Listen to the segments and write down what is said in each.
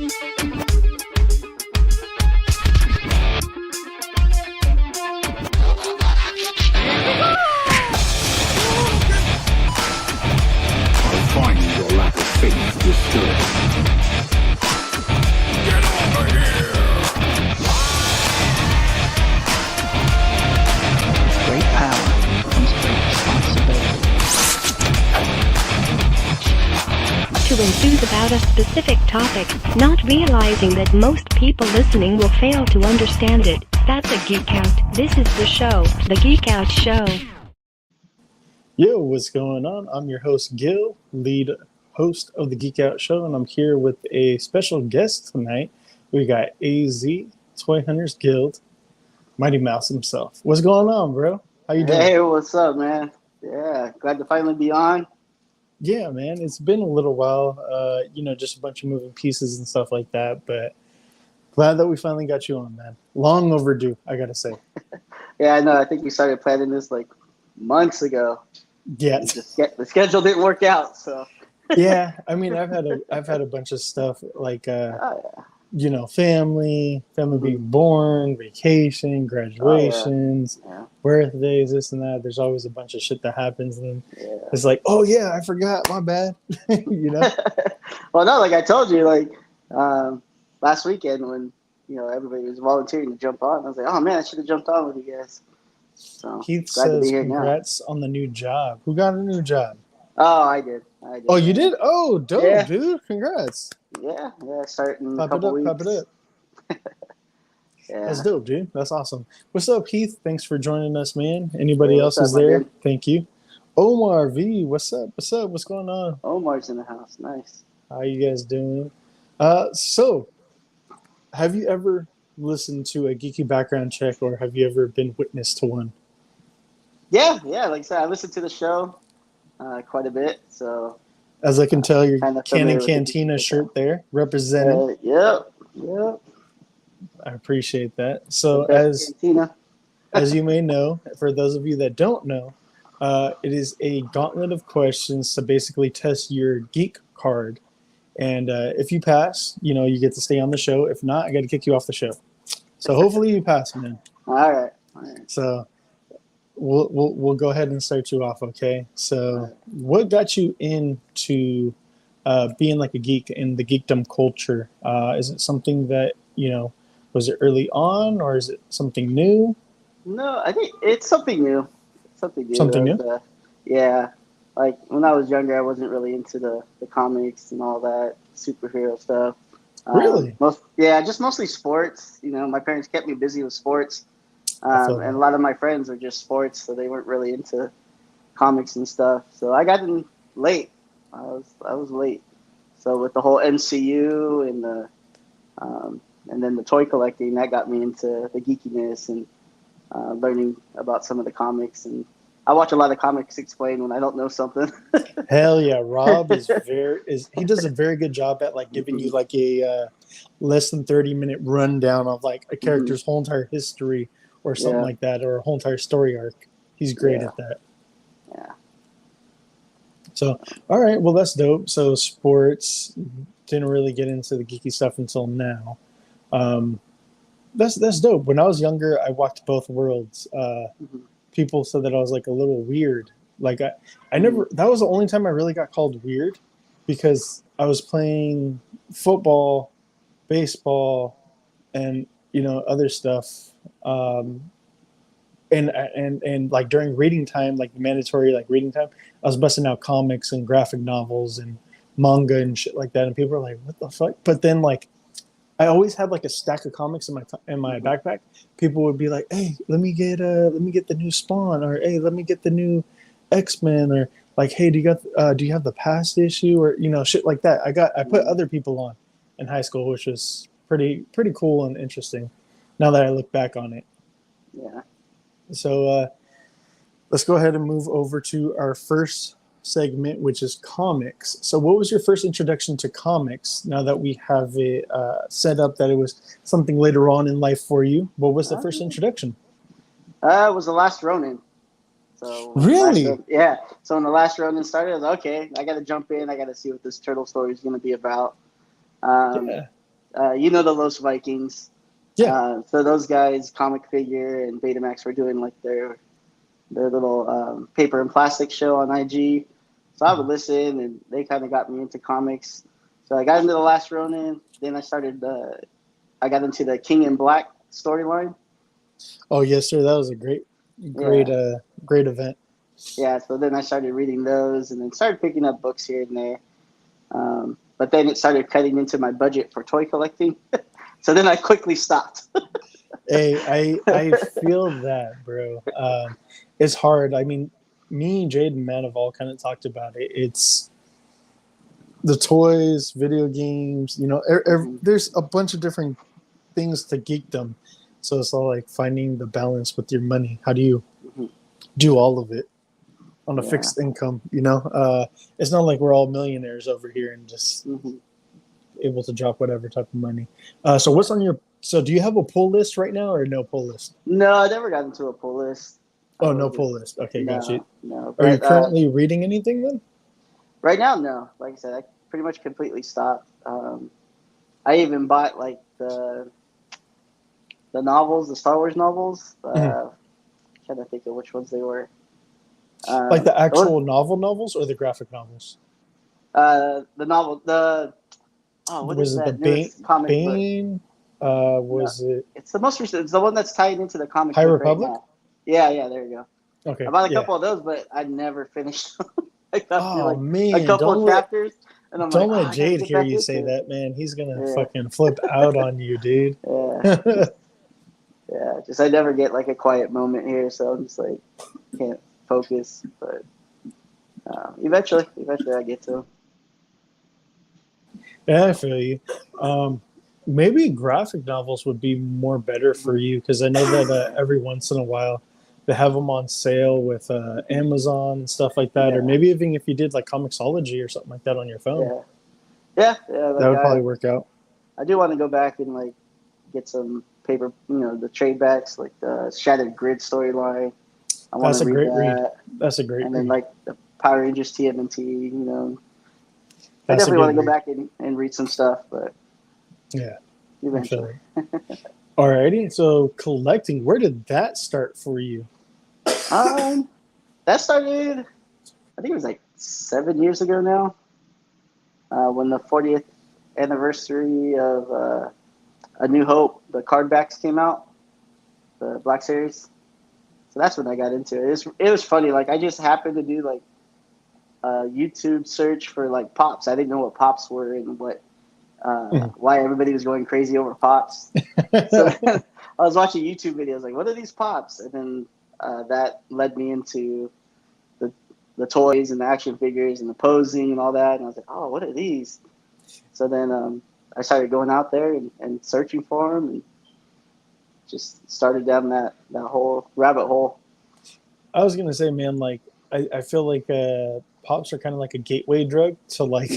Find your lack of faith disturbing. Get over here! With great power comes great responsibility. To enthuse about a specific topic, not realizing that most people listening will fail to understand it. That's a geek out. This is the show, the Geek Out Show. Yo, what's going on? I'm your host, Gil, lead host of the Geek Out Show, and I'm here with a special guest tonight. We got AZ, Toy Hunters Guild, Mighty Mouse himself. What's going on, bro? How you doing? Hey, what's up, man? Yeah, glad to finally be on. Yeah, man, it's been a little while, just a bunch of moving pieces and stuff like that, but glad that we finally got you on, man. Long overdue, I gotta say. Yeah, I know. I think we started planning this like months ago. Yeah, The schedule didn't work out, so. yeah. I mean, I've had a bunch of stuff like, family being born, vacation, graduations, birthdays, this and that. There's always a bunch of shit that happens, and it's like, oh yeah, I forgot, my bad. Well, no, like I told you, like last weekend when everybody was volunteering to jump on, I was like, oh man, I should have jumped on with you guys. So Keith says, congrats on the new job. Who got a new job? Oh, I did. Oh, you did? Oh, dope, dude. Congrats. Yeah, starting a couple weeks. Pop it up. Yeah. That's dope, dude. That's awesome. What's up, Heath? Thanks for joining us, man. Anybody else is there? Thank you. Omar V, what's up? What's going on? Omar's in the house. Nice. How you guys doing? So, have you ever listened to a geeky background check, or have you ever been witness to one? Yeah. Like I said, I listened to the show quite a bit. So, as I can tell, your Cannon Cantina shirt there represented. Yep. I appreciate that. So, as you may know, for those of you that don't know, it is a gauntlet of questions to basically test your geek card. And if you pass, you get to stay on the show. If not, I got to kick you off the show. So hopefully you pass, man. All right. So we'll go ahead and start you off, okay? So what got you into being like a geek in the geekdom culture? Is it something that was it early on, or is it something new? No, I think it's something new. Something new? Yeah. Like when I was younger, I wasn't really into the comics and all that superhero stuff. Really? Just mostly sports. My parents kept me busy with sports, and a lot of my friends were just sports, so they weren't really into comics and stuff. So I got in late. I was late. So with the whole MCU and the and then the toy collecting, that got me into the geekiness and learning about some of the comics. And I watch a lot of Comics Explained when I don't know something. Hell yeah, Rob he does a very good job at like giving you like a less than 30-minute rundown of like a character's whole entire history or something like that, or a whole entire story arc. He's great at that. Yeah. So, all right, well that's dope. So sports, didn't really get into the geeky stuff until now. That's dope. When I was younger, I walked both worlds. People said that I was like a little weird. Like I never, that was the only time I really got called weird, because I was playing football, baseball, and other stuff. And like during reading time, like mandatory like reading time, I was busting out comics and graphic novels and manga and shit like that. And people were like, "What the fuck?" But then like, I always had like a stack of comics in my backpack. People would be like, "Hey, let me get the new Spawn," or "Hey, let me get the new X-Men," or like, "Hey, do you have the past issue?" or shit like that. I put other people on in high school, which was pretty cool and interesting. Now that I look back on it. Yeah. So let's go ahead and move over to our first segment, which is comics. So what was your first introduction to comics, now that we have it set up that it was something later on in life for you? What was the first introduction? It was The Last Ronin. So really? So when The Last Ronin started, I was like, okay, I got to jump in. I got to see what this turtle story is going to be about. You know the Los Vikings. Yeah. So those guys, Comic Figure and Betamax, were doing like their little paper and plastic show on IG. So I would listen, and they kind of got me into comics. So I got into the Last Ronin. Then I got into the King in Black storyline. Oh yes, sir. That was a great event. Yeah, so then I started reading those, and then started picking up books here and there. But then it started cutting into my budget for toy collecting. So then I quickly stopped. Hey, I feel that, bro. It's hard. I mean, me, Jade, and Matt have all kind of talked about it. It's the toys, video games. You know, there's a bunch of different things to geekdom. So it's all like finding the balance with your money. How do you do all of it on a fixed income? You know, it's not like we're all millionaires over here and just able to drop whatever type of money. So what's on your? So do you have a pull list right now or no pull list? No, I never got into a pull list. Oh, no pull list. Okay, got you. No. Are you currently reading anything then? Right now, no. Like I said, I pretty much completely stopped. I even bought like the novels, the Star Wars novels. Trying to think of which ones they were. Like the actual novels or the graphic novels? The novel. What was is it that? the Comic Bane? Was it? It's the most recent. It's the one that's tied into the comic High book Republic? right now. Yeah. There you go. Okay. I bought a couple of those, but I never finished them. I got through like man! a couple of chapters, and I'm don't like, let Jade hear you say that, man. He's gonna fucking flip out on you, dude. Yeah. Just I never get like a quiet moment here, so I'm just like can't focus. But eventually I get to them. Yeah, I feel you. Maybe graphic novels would be more better for you because I know that every once in a while they have them on sale with Amazon and stuff like that, or maybe even if you did like Comixology or something like that on your phone. Yeah. Like that would probably work out. I do want to go back and like get some paper, the trade backs, like the Shattered Grid storyline. That's a great read. That's a great read. And then like the Power Rangers TMNT, I definitely want to go back and read some stuff, but eventually. Alrighty, so collecting, where did that start for you? That started, I think it was like 7 years ago now, when the 40th anniversary of A New Hope, the card backs came out, the Black Series. So that's when I got into it. It was funny. Like I just happened to do like a YouTube search for like Pops. I didn't know what Pops were and what why everybody was going crazy over Pops. So I was watching YouTube videos like, what are these Pops? And then that led me into the toys and the action figures and the posing and all that. And I was like, oh, what are these? So then I started going out there and searching for them and just started down that whole rabbit hole. I was going to say, man, like, I feel like Pops are kind of like a gateway drug to like,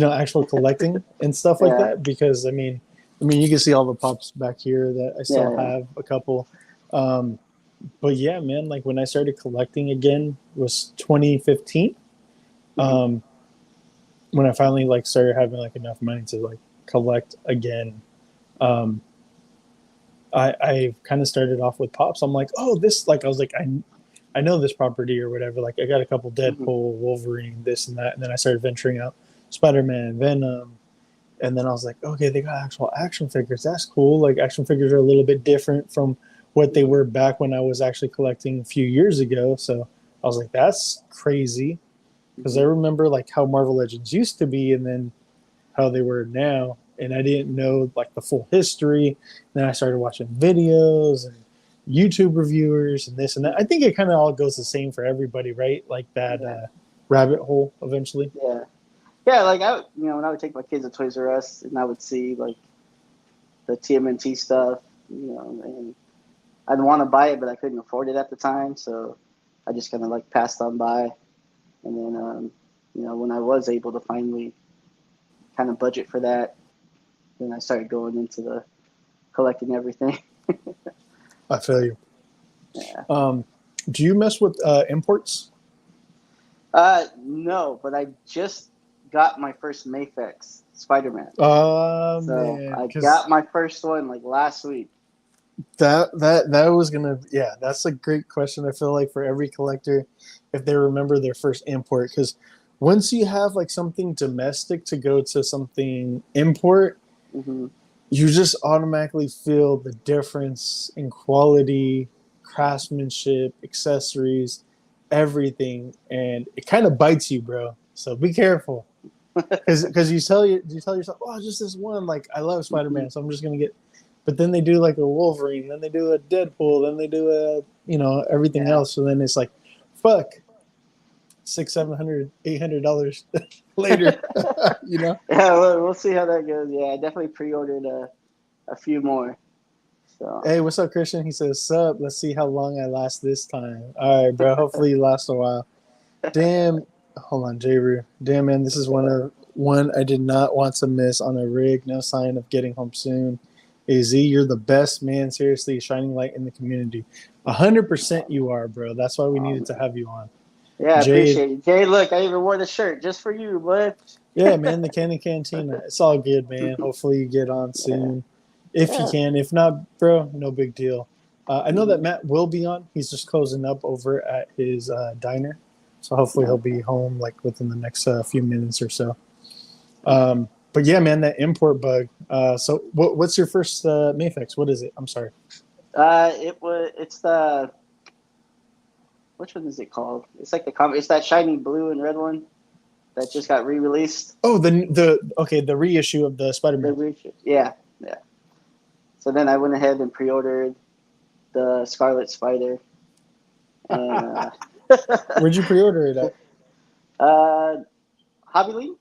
actual collecting and stuff like that. Because I mean, you can see all the Pops back here that I still have a couple. But yeah, man, like when I started collecting again was 2015. When I finally like started having like enough money to like collect again. I kind of started off with Pops. I'm like, oh, this, like, I was like, I know this property or whatever. Like, I got a couple Deadpool, Wolverine, this and that. And then I started venturing out Spider-Man, Venom. And then I was like, okay, they got actual action figures. That's cool. Like, action figures are a little bit different from what they were back when I was actually collecting a few years ago. So I was like, that's crazy. Because I remember, like, how Marvel Legends used to be and then how they were now. And I didn't know, like, the full history. Then I started watching videos and YouTube reviewers and this and that. I think it kind of all goes the same for everybody, right? Like that rabbit hole eventually. Yeah, like when I would take my kids to Toys R Us and I would see like the TMNT stuff, and I'd want to buy it, but I couldn't afford it at the time, so I just kind of like passed on by. And then, when I was able to finally kind of budget for that, then I started going into the collecting everything. I feel you. Yeah. Do you mess with imports? No, but I just got my first Mafex. Spider-Man. Oh So man, I 'cause got my first one like last week. that was gonna, yeah, that's a great question. I feel like for every collector, if they remember their first import, because once you have like something domestic to go to something import, Hmm. you just automatically feel the difference in quality, craftsmanship, accessories, everything, and it kind of bites you, bro. So be careful, because you tell yourself, oh, just this one. Like I love Spider Man, so I'm just gonna get. But then they do like a Wolverine, then they do a Deadpool, then they do a everything Yeah. else. So then it's like, fuck, $600, $700, $800 later, you know. Yeah, we'll see how that goes. Yeah, I definitely pre-ordered a few more. So Hey, what's up, Christian? He says, sup, let's see how long I last this time. All right, bro. Hopefully you last a while. Damn. Hold on, J-Roo. Damn, man, this is one I did not want to miss on a rig. No sign of getting home soon. AZ, you're the best, man. Seriously, shining light in the community. 100% you are, bro. That's why we needed to have you on. yeah, I Jade, appreciate it. Jay, look, I even wore the shirt just for you, bud. yeah, man, the Candy Cantina. It's all good, man. Hopefully you get on soon. If you Yeah. can. If not, bro, no big deal. I know that Mhm. Matt will be on. He's just closing up over at his diner. So hopefully he'll be home like within the next few minutes or so. But yeah, man, that import bug. So what's your first Mayfix? What is it? I'm sorry. It's the, which one is it called? It's like it's that shiny blue and red one that just got re-released. Oh, the reissue of the Spider-Man. Yeah, yeah. So then I went ahead and pre-ordered the Scarlet Spider. And, Where'd you pre-order it at? Hobby Link?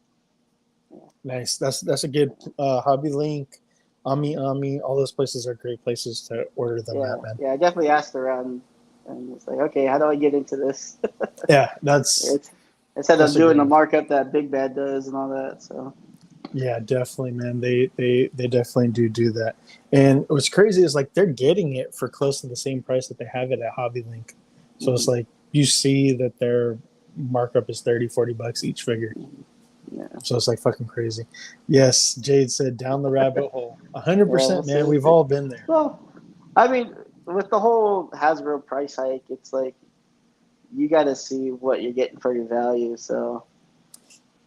Nice. That's a good Hobby Link, Ami, all those places are great places to order them Yeah, at, man. yeah. I definitely asked around, and it's like, okay, how do I get into this? Yeah, that's It's instead of that's a good doing the one. markup that Big Bad does and all that. So Yeah, definitely, man. They definitely do that. And what's crazy is like they're getting it for close to the same price that they have it at Hobby Link. So it's like you see that their markup is 30-40 bucks each figure. yeah, So it's like fucking crazy. Yes, Jade said down the rabbit hole. yeah. We'll 100%, man. see. We've all been there. Well, I mean, with the whole Hasbro price hike, it's like you got to see what you're getting for your value. So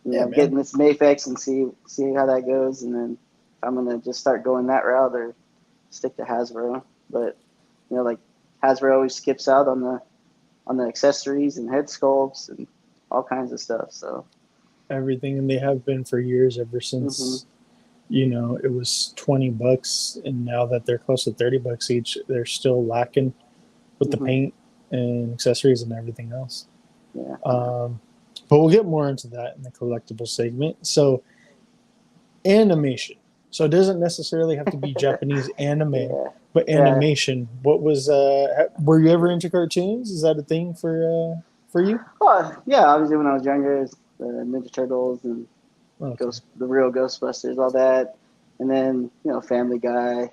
Yeah, man. getting this Mayfix and see how that goes, and then I'm gonna just start going that route or stick to Hasbro. But like Hasbro always skips out on the accessories and head sculpts and all kinds of stuff. So Everything, and they have been for years, ever since it was 20 bucks, and now that they're close to 30 bucks each, they're still lacking with the paint and accessories and everything else. yeah, But we'll get more into that in the collectible segment. So animation. So it doesn't necessarily have to be Japanese anime, yeah, but yeah. animation. What was were you ever into cartoons? Is that a thing for you? Oh, yeah. Obviously, when I was younger, it's the Ninja Turtles and Okay. the real Ghostbusters, all that, and then Family Guy.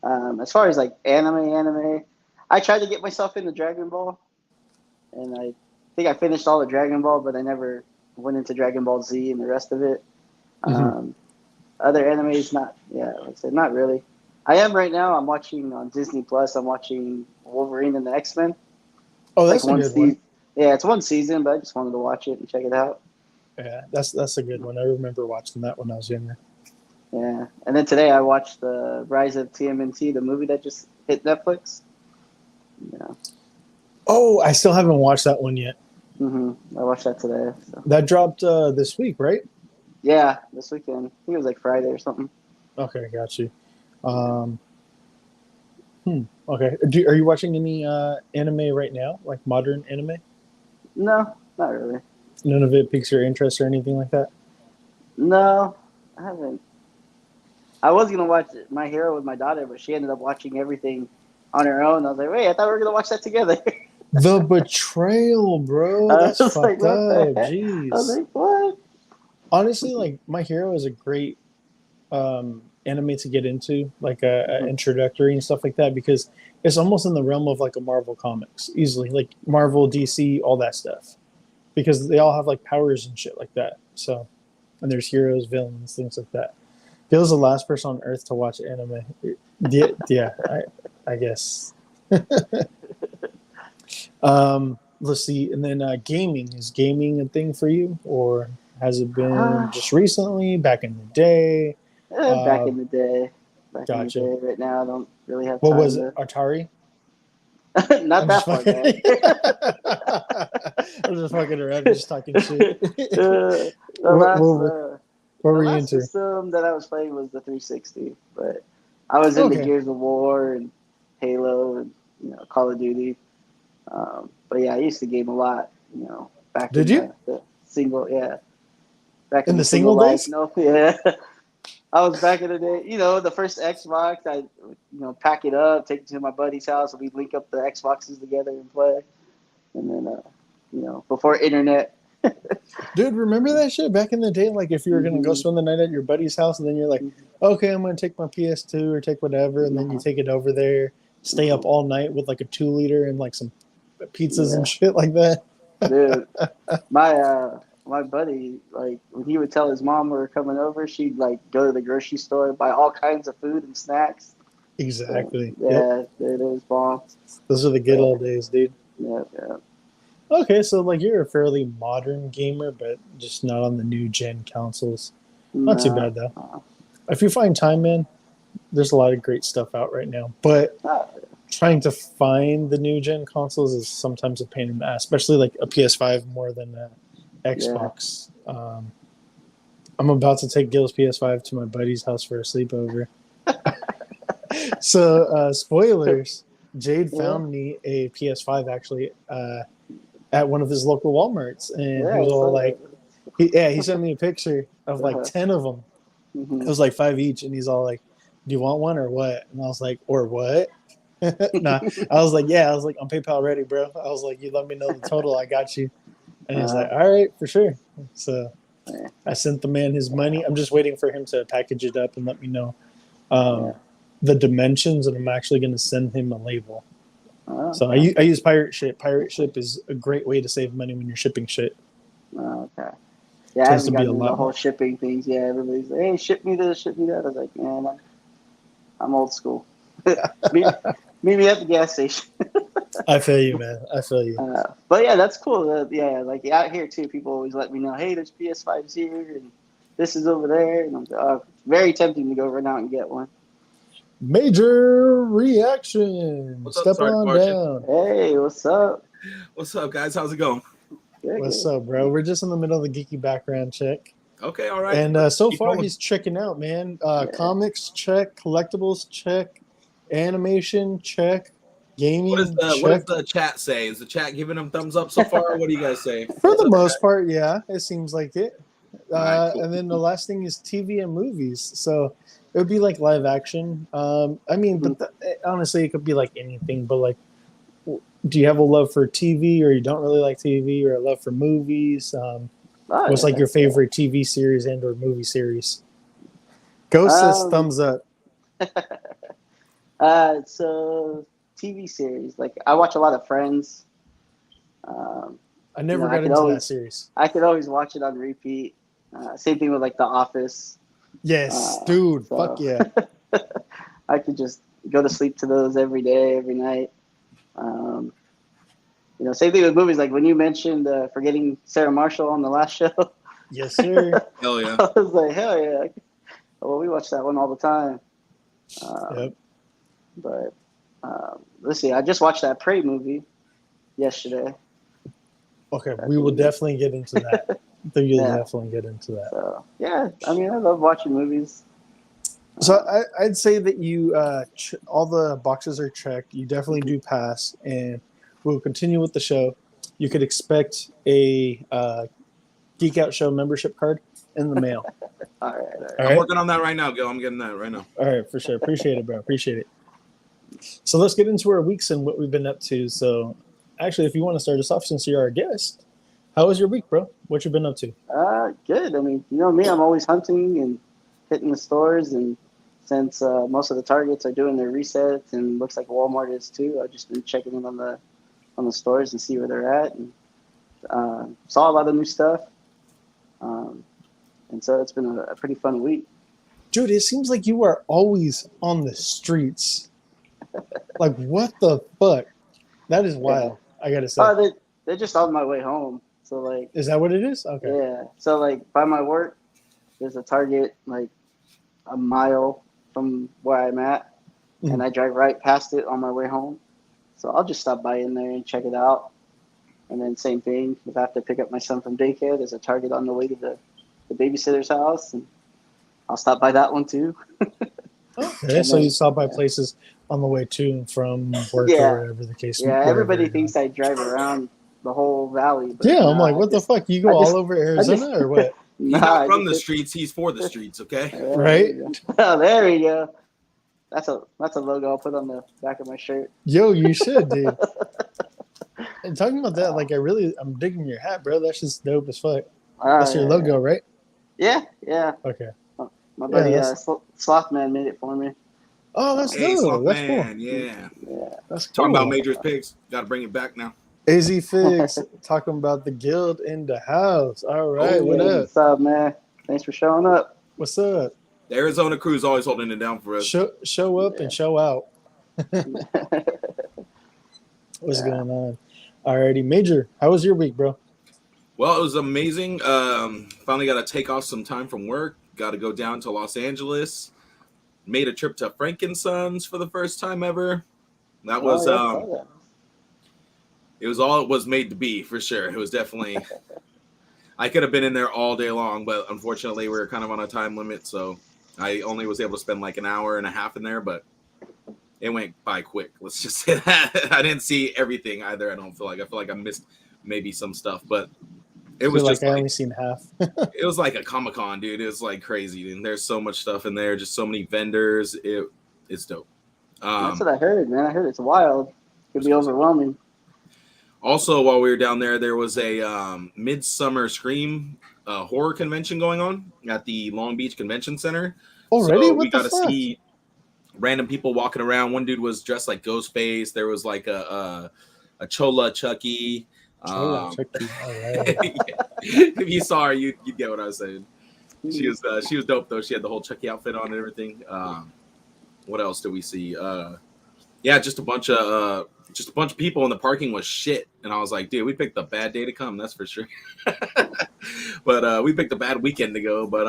As far as like anime, I tried to get myself into Dragon Ball, and I think I finished all of Dragon Ball, but I never went into Dragon Ball Z and the rest of it. Mhm. Other animes, like I said, not really. I am right now. I'm watching on Disney Plus. I'm watching Wolverine and the X-Men. Oh, It's like that's a one good one. season. Yeah, it's one season, but I just wanted to watch it and check it out. Yeah, that's a good one. I remember watching that when I was younger. Yeah, and then today I watched the Rise of TMNT, the movie that just hit Netflix. Yeah. Oh, I still haven't watched that one yet. I watched that today. So. That dropped this week, right? Yeah, this weekend. I think it was like Friday or something. Okay, got you. Okay. Are you watching any anime right now, like modern anime? No, not really. None of it piques your interest or anything like that? No, I haven't. I was gonna watch My Hero with my daughter, but she ended up watching everything on her own. I was like, wait, I thought we were gonna watch that together. The betrayal, bro. I That's was like, fucked what the up. heck? I was Jeez. like, what? Honestly, like My Hero is a great anime to get into, like a introductory and stuff like that, because it's almost in the realm of like a Marvel comics, easily, like Marvel, DC, all that stuff, because they all have like powers and shit like that. So and there's heroes, villains, things like that. Gil's the last person on Earth to watch anime. Yeah, I guess. Let's see, and then gaming. Is gaming a thing for you, or has it been just recently? Back in the day? Back in the day. Gotcha. Right now, I don't really have What time was it? Atari? Not I'm that just far fucking. back. I'm just fucking around, just talking shit. The what, last, what, what the were you last into? system that I was playing was the 360, but I was into Okay. Gears of War and Halo and Call of Duty. But yeah, I used to game a lot. Back Did in you? the single, back In in the the single single life. days? No, yeah. I was back in the day. The first Xbox. I pack it up, take it to my buddy's house, and we link up the Xboxes together and play. And then before internet. Dude, remember that shit back in the day? Like, if you were gonna go Mhm. spend the night at your buddy's house, and then you're like, okay, I'm gonna take my PS2 or take whatever, and then you take it over there, stay up all night with like a 2 liter and like some pizzas and shit like that. Dude, my buddy, like when he would tell his mom we were coming over, she'd like go to the grocery store, buy all kinds of food and snacks. Exactly. So, Yep. yeah, dude, it was bomb. Those are the good old days, dude. Yeah. Okay, so like you're a fairly modern gamer, but just not on the new gen consoles. Not too bad though. If you find time, man, there's a lot of great stuff out right now. But trying to find the new gen consoles is sometimes a pain in the ass, especially like a PS5 more than an Xbox. I'm about to take Gil's PS5 to my buddy's house for a sleepover. So, spoilers. Jade found me a PS5 actually at one of his local Walmarts, and he was all like, he sent me a picture of like 10 of them. It was like 5 each, and he's all like, "Do you want one or what?" And I was like, "Or what?" Nah, I was like, "Yeah." I was like, "I'm PayPal ready, bro." I was like, "You let me know the total, I got you." And he's like, "All right, for sure." So I sent the man his money. I'm just waiting for him to package it up and let me know the dimensions, and I'm actually going to send him a label. So I use Pirate Ship. Pirate Ship is a great way to save money when you're shipping shit. Okay. Yeah, I Tends haven't to be a gotten into the lot whole more. shipping things. Yeah, everybody's like, "Hey, ship me this, ship me that." I was like, "Man, I'm old school." meet, meet me at the gas station. I feel you, man. I feel you. But yeah, that's cool. Like out here too, people always let me know, "Hey, there's PS5s here, and this is over there," and I'm very tempting to go run out and get one. Major reaction. What's up, Step Sergeant on Martin? down. Hey, what's up? What's up, guys? How's it going? What's up, bro? We're just in the middle of the geeky background check. Okay, all right. And so Keep far, going. he's checking out, man. Comics, check. Collectibles, check. Animation, check. Gaming, What does check. the chat say? Is the chat giving them thumbs up so far? What do you guys say? For What's the up, most chat? part, yeah, it seems like it. All right, cool. And then the last thing is TV and movies. So it would be like live action. I mean, but honestly, it could be like anything. But like, do you have a love for TV, or you don't really like TV, or a love for movies? What's like your favorite TV series and or movie series? Ghost says thumbs up. So TV series, like I watch a lot of Friends. I never got into that series. I could always watch it on repeat. Same thing with like The Office. Yes, dude. So Fuck yeah. I could just go to sleep to those every day, every night. Same thing with movies. Like when you mentioned Forgetting Sarah Marshall on the last show. Yes, sir. Hell yeah. I was like, hell yeah. Well, we watch that one all the time. Yep. But let's see. I just watched that Prey movie yesterday. Okay, we will definitely get into that. You'll definitely get into that. So, yeah, I mean, I love watching movies. So I'd say that you all the boxes are checked. You definitely do pass, and we'll continue with the show. You could expect a Geek Out Show membership card in the mail. All right. I'm working on that right now, Gil. I'm getting that right now. All right, for sure. Appreciate it, bro. Appreciate it. So let's get into our weeks and what we've been up to. So actually, if you want to start us off since you're our guest, how was your week, bro? What you been up to? Good. I mean, you know me, I'm always hunting and hitting the stores, and since most of the Targets are doing their resets, and looks like Walmart is too, I've just been checking in on the stores and see where they're at, and saw a lot of new stuff. And so it's been a pretty fun week. Dude, it seems like you are always on the streets. Like, what the fuck? That is wild. I gotta say. Oh, they're just on my way home. So like, Is that what it is? Okay. yeah. So like by my work, there's a Target like a mile from where I'm at, and I drive right past it on my way home. So I'll just stop by in there and check it out. And then same thing, if I have to pick up my son from daycare, there's a Target on the way to the babysitter's house, and I'll stop by that one too. Okay, so you stop by places on the way to and from work or whatever the case. Yeah, everybody thinks I drive around the whole valley. But yeah, I'm like, what the fuck? You go all over Arizona or what? He's not from the streets. He's for the streets. Okay. Right. Oh, there we go. That's a logo I'll put on the back of my shirt. Yo, you should, dude. And talking about that, like, I'm digging your hat, bro. That's just dope as fuck. That's your logo, right? Yeah. Okay. My buddy Slothman made it for me. Oh, that's cool. That's cool. Yeah. That's cool. Talking about Major's Pigs. Got to bring it back now. AZ Figs talking about the guild in the house. All right, what up? What's up, man? Thanks for showing up. What's up? The Arizona crew's always holding it down for us. Show up and show out. What's going on? Alrighty, Major, how was your week, bro? Well, it was amazing. Finally got to take off some time from work. Got to go down to Los Angeles. Made a trip to Frankensons for the first time ever. That was it was all it was made to be, for sure. It was definitely. I could have been in there all day long, but unfortunately, we were kind of on a time limit, so I only was able to spend like an hour and a half in there, but it went by quick. Let's just say that. I didn't see everything either. I feel like I missed maybe some stuff, but it was just I only seen half. It was like a Comic-Con, dude. It was like crazy, and there's so much stuff in there, just so many vendors. It's dope. That's what I heard, man. I heard it's wild. It could be overwhelming. Also, while we were down there, there was a Midsummer Scream horror convention going on at the Long Beach Convention Center. Already? So what we got to fuck? see random people walking around. One dude was dressed like Ghostface. There was like a Chola Chucky. Chucky. All right. If you saw her, you'd get what I was saying. She was dope though. She had the whole Chucky outfit on and everything. What else did we see? Just a bunch of people in the parking was shit, and I was like, dude, we picked a bad day to come, that's for sure. But we picked a bad weekend to go. But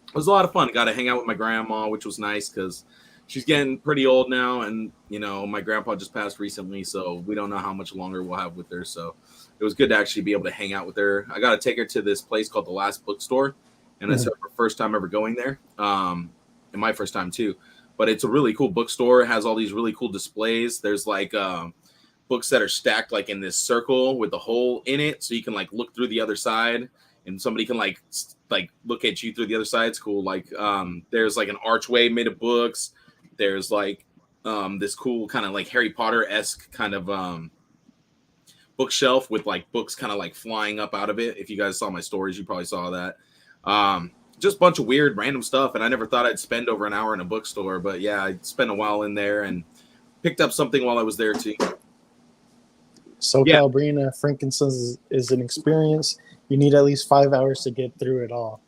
it was a lot of fun. Got to hang out with my grandma, which was nice because she's getting pretty old now, and my grandpa just passed recently, so we don't know how much longer we'll have with her. So it was good to actually be able to hang out with her. I got to take her to this place called the Last Bookstore, and it's her first time ever going there, and my first time too. But it's a really cool bookstore. It has all these really cool displays. There's like books that are stacked like in this circle with a hole in it, so you can like look through the other side, and somebody can like look at you through the other side. It's cool. Like there's like an archway made of books. There's like this cool kind of like Harry Potter-esque kind of bookshelf with like books kind of like flying up out of it. If you guys saw my stories, you probably saw that. Just a bunch of weird random stuff, and I never thought I'd spend over an hour in a bookstore, but yeah, I spent a while in there and picked up something while I was there too. SoCal Brina, Frankensons is an experience. You need at least 5 hours to get through it all.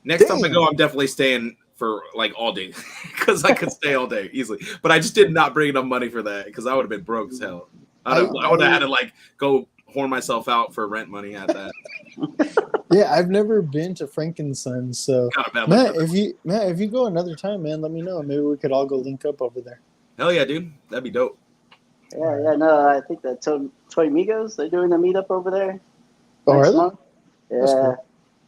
Next time I go, I'm definitely staying for like all day because I could stay all day easily. But I just did not bring enough money for that because I would have been broke as hell. I would have had to like go horn myself out for rent money at that. Yeah, I've never been to Frankensons, so Matt, if you go another time, man, let me know. Maybe we could all go link up over there. Hell yeah, dude, that'd be dope. Yeah, no, I think that Toy Migos, they're doing a meetup over there. Oh, really? Month. Yeah,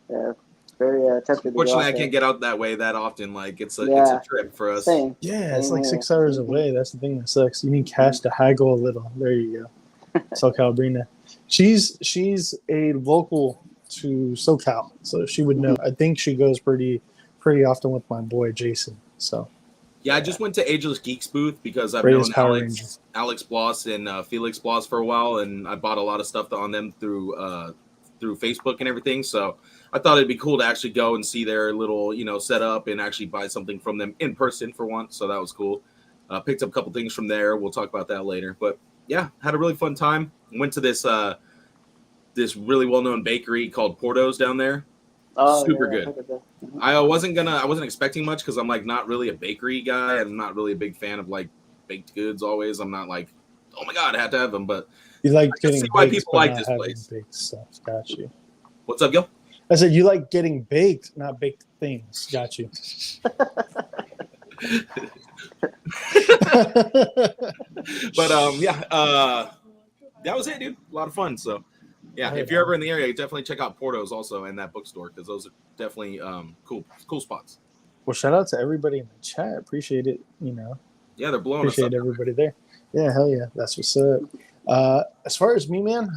yeah, very tempted. Fortunately, I can't get out that way that often. Like it's a trip for us. Same. Yeah, it's like 6 hours away. That's the thing that sucks. You need cash to haggle a little. There you go. SoCal Brina. She's a local to SoCal, so she would know. I think she goes pretty often with my boy Jason. So yeah, I just went to Ageless Geeks booth because I've known Alex Bloss and Felix Bloss for a while, and I bought a lot of stuff on them through Facebook and everything. So I thought it'd be cool to actually go and see their little setup and actually buy something from them in person for once. So that was cool. Picked up a couple things from there. We'll talk about that later. But yeah, had a really fun time. Went to this really well-known bakery called Porto's down there. Oh, Super yeah, good. I heard of that. I wasn't expecting much because I'm like not really a bakery guy. I'm not really a big fan of like baked goods always. I'm not like, oh my God, I have to have them. But You like I can getting see why baked, people but like not this having place. baked stuff. Got you. What's up, Gil? I said you like getting baked, not baked things. Got you. But yeah, that was it, dude. A lot of fun. So yeah, if you're ever in the area, definitely check out Porto's also and that bookstore because those are definitely cool spots. Well, shout out to everybody in the chat. Appreciate it. You know, Yeah, they're blowing appreciate us up. everybody there. Yeah, hell yeah, that's what's up. As far as me, man,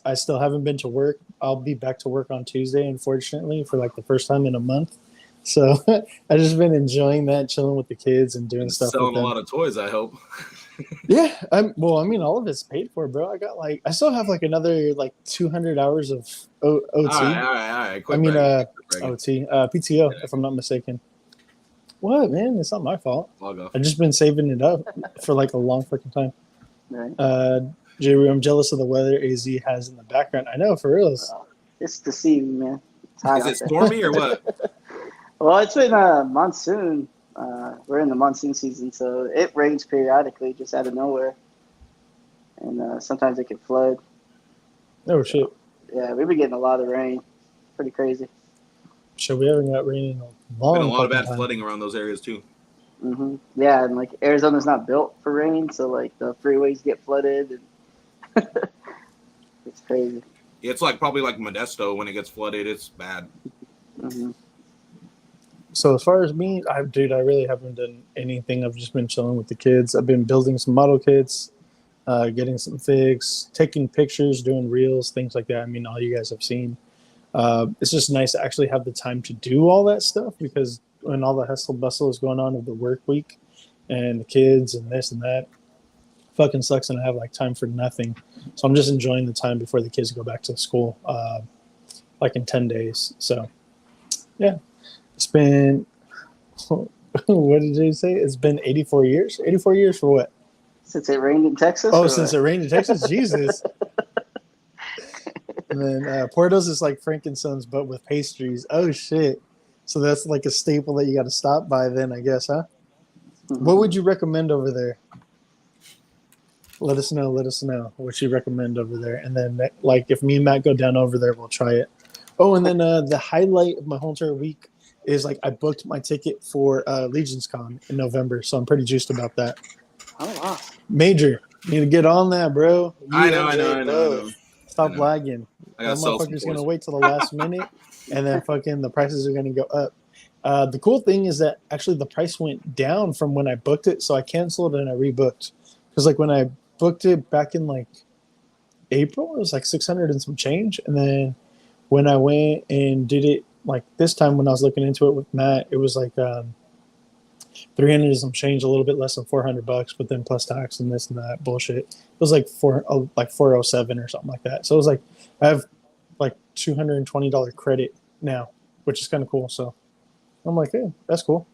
I still haven't been to work. I'll be back to work on Tuesday, unfortunately, for like the first time in a month. So I just been enjoying that, chilling with the kids and doing stuff Selling with them. a lot of toys, I hope. Yeah, I mean, all of it's paid for, bro. I still have like another like 200 hours of OT. All right. I mean, bragging. OT, PTO, if I'm not mistaken. What, man? It's not my fault. Log off. I've just been saving it up for like a long freaking time. Right. J-Roo, I'm jealous of the weather AZ has in the background. I know, for real. It's deceiving, man. It's hot Is out it there. stormy or what? Well, it's been monsoon. We're in the monsoon season, so it rains periodically, just out of nowhere, and sometimes it can flood. Oh, shit. Yeah, we've been getting a lot of rain. Pretty crazy. So we haven't got rain in a long Been a lot of fucking bad time. flooding around those areas too. Yeah, and like Arizona's not built for rain, so like the freeways get flooded, and it's crazy. It's like probably like Modesto when it gets flooded. It's bad. So as far as me, I really haven't done anything. I've just been chilling with the kids. I've been building some model kits, getting some figs, taking pictures, doing reels, things like that. I mean, all you guys have seen. It's just nice to actually have the time to do all that stuff because when all the hustle bustle is going on of the work week and the kids and this and that, fucking sucks, and I have like time for nothing. So I'm just enjoying the time before the kids go back to school, like in 10 days. So yeah, it's been, what did you say? It's been 84 years? 84 years for what? Since it rained in Texas? Oh, since it rained in Texas? Jesus. And then Porto's is like Frankenstein's, but with pastries. Oh, shit. So that's like a staple that you got to stop by then, I guess, huh? What would you recommend over there? Let us know what you recommend over there. And then, like, if me and Matt go down over there, we'll try it. Oh, and then the highlight of my whole entire week is, like, I booked my ticket for Legion's Con in November, so I'm pretty juiced about that. Oh, wow. Major. You need to get on that, bro. I know. Stop lagging. I That gotta sell some motherfucker's going to toys. wait till the last minute, and then fucking the prices are going to go up. The cool thing is that actually the price went down from when I booked it, so I canceled and I rebooked. Because like when I booked it back in like April, it was like 600 and some change, and then when I went and did it like this time when I was looking into it with Matt, it was like 300 and some change, a little bit less than $400, but then plus tax and this and that bullshit. It was like 407 or something like that. So it was like I have like $220 credit now, which is kind of cool. So I'm like, hey, that's cool.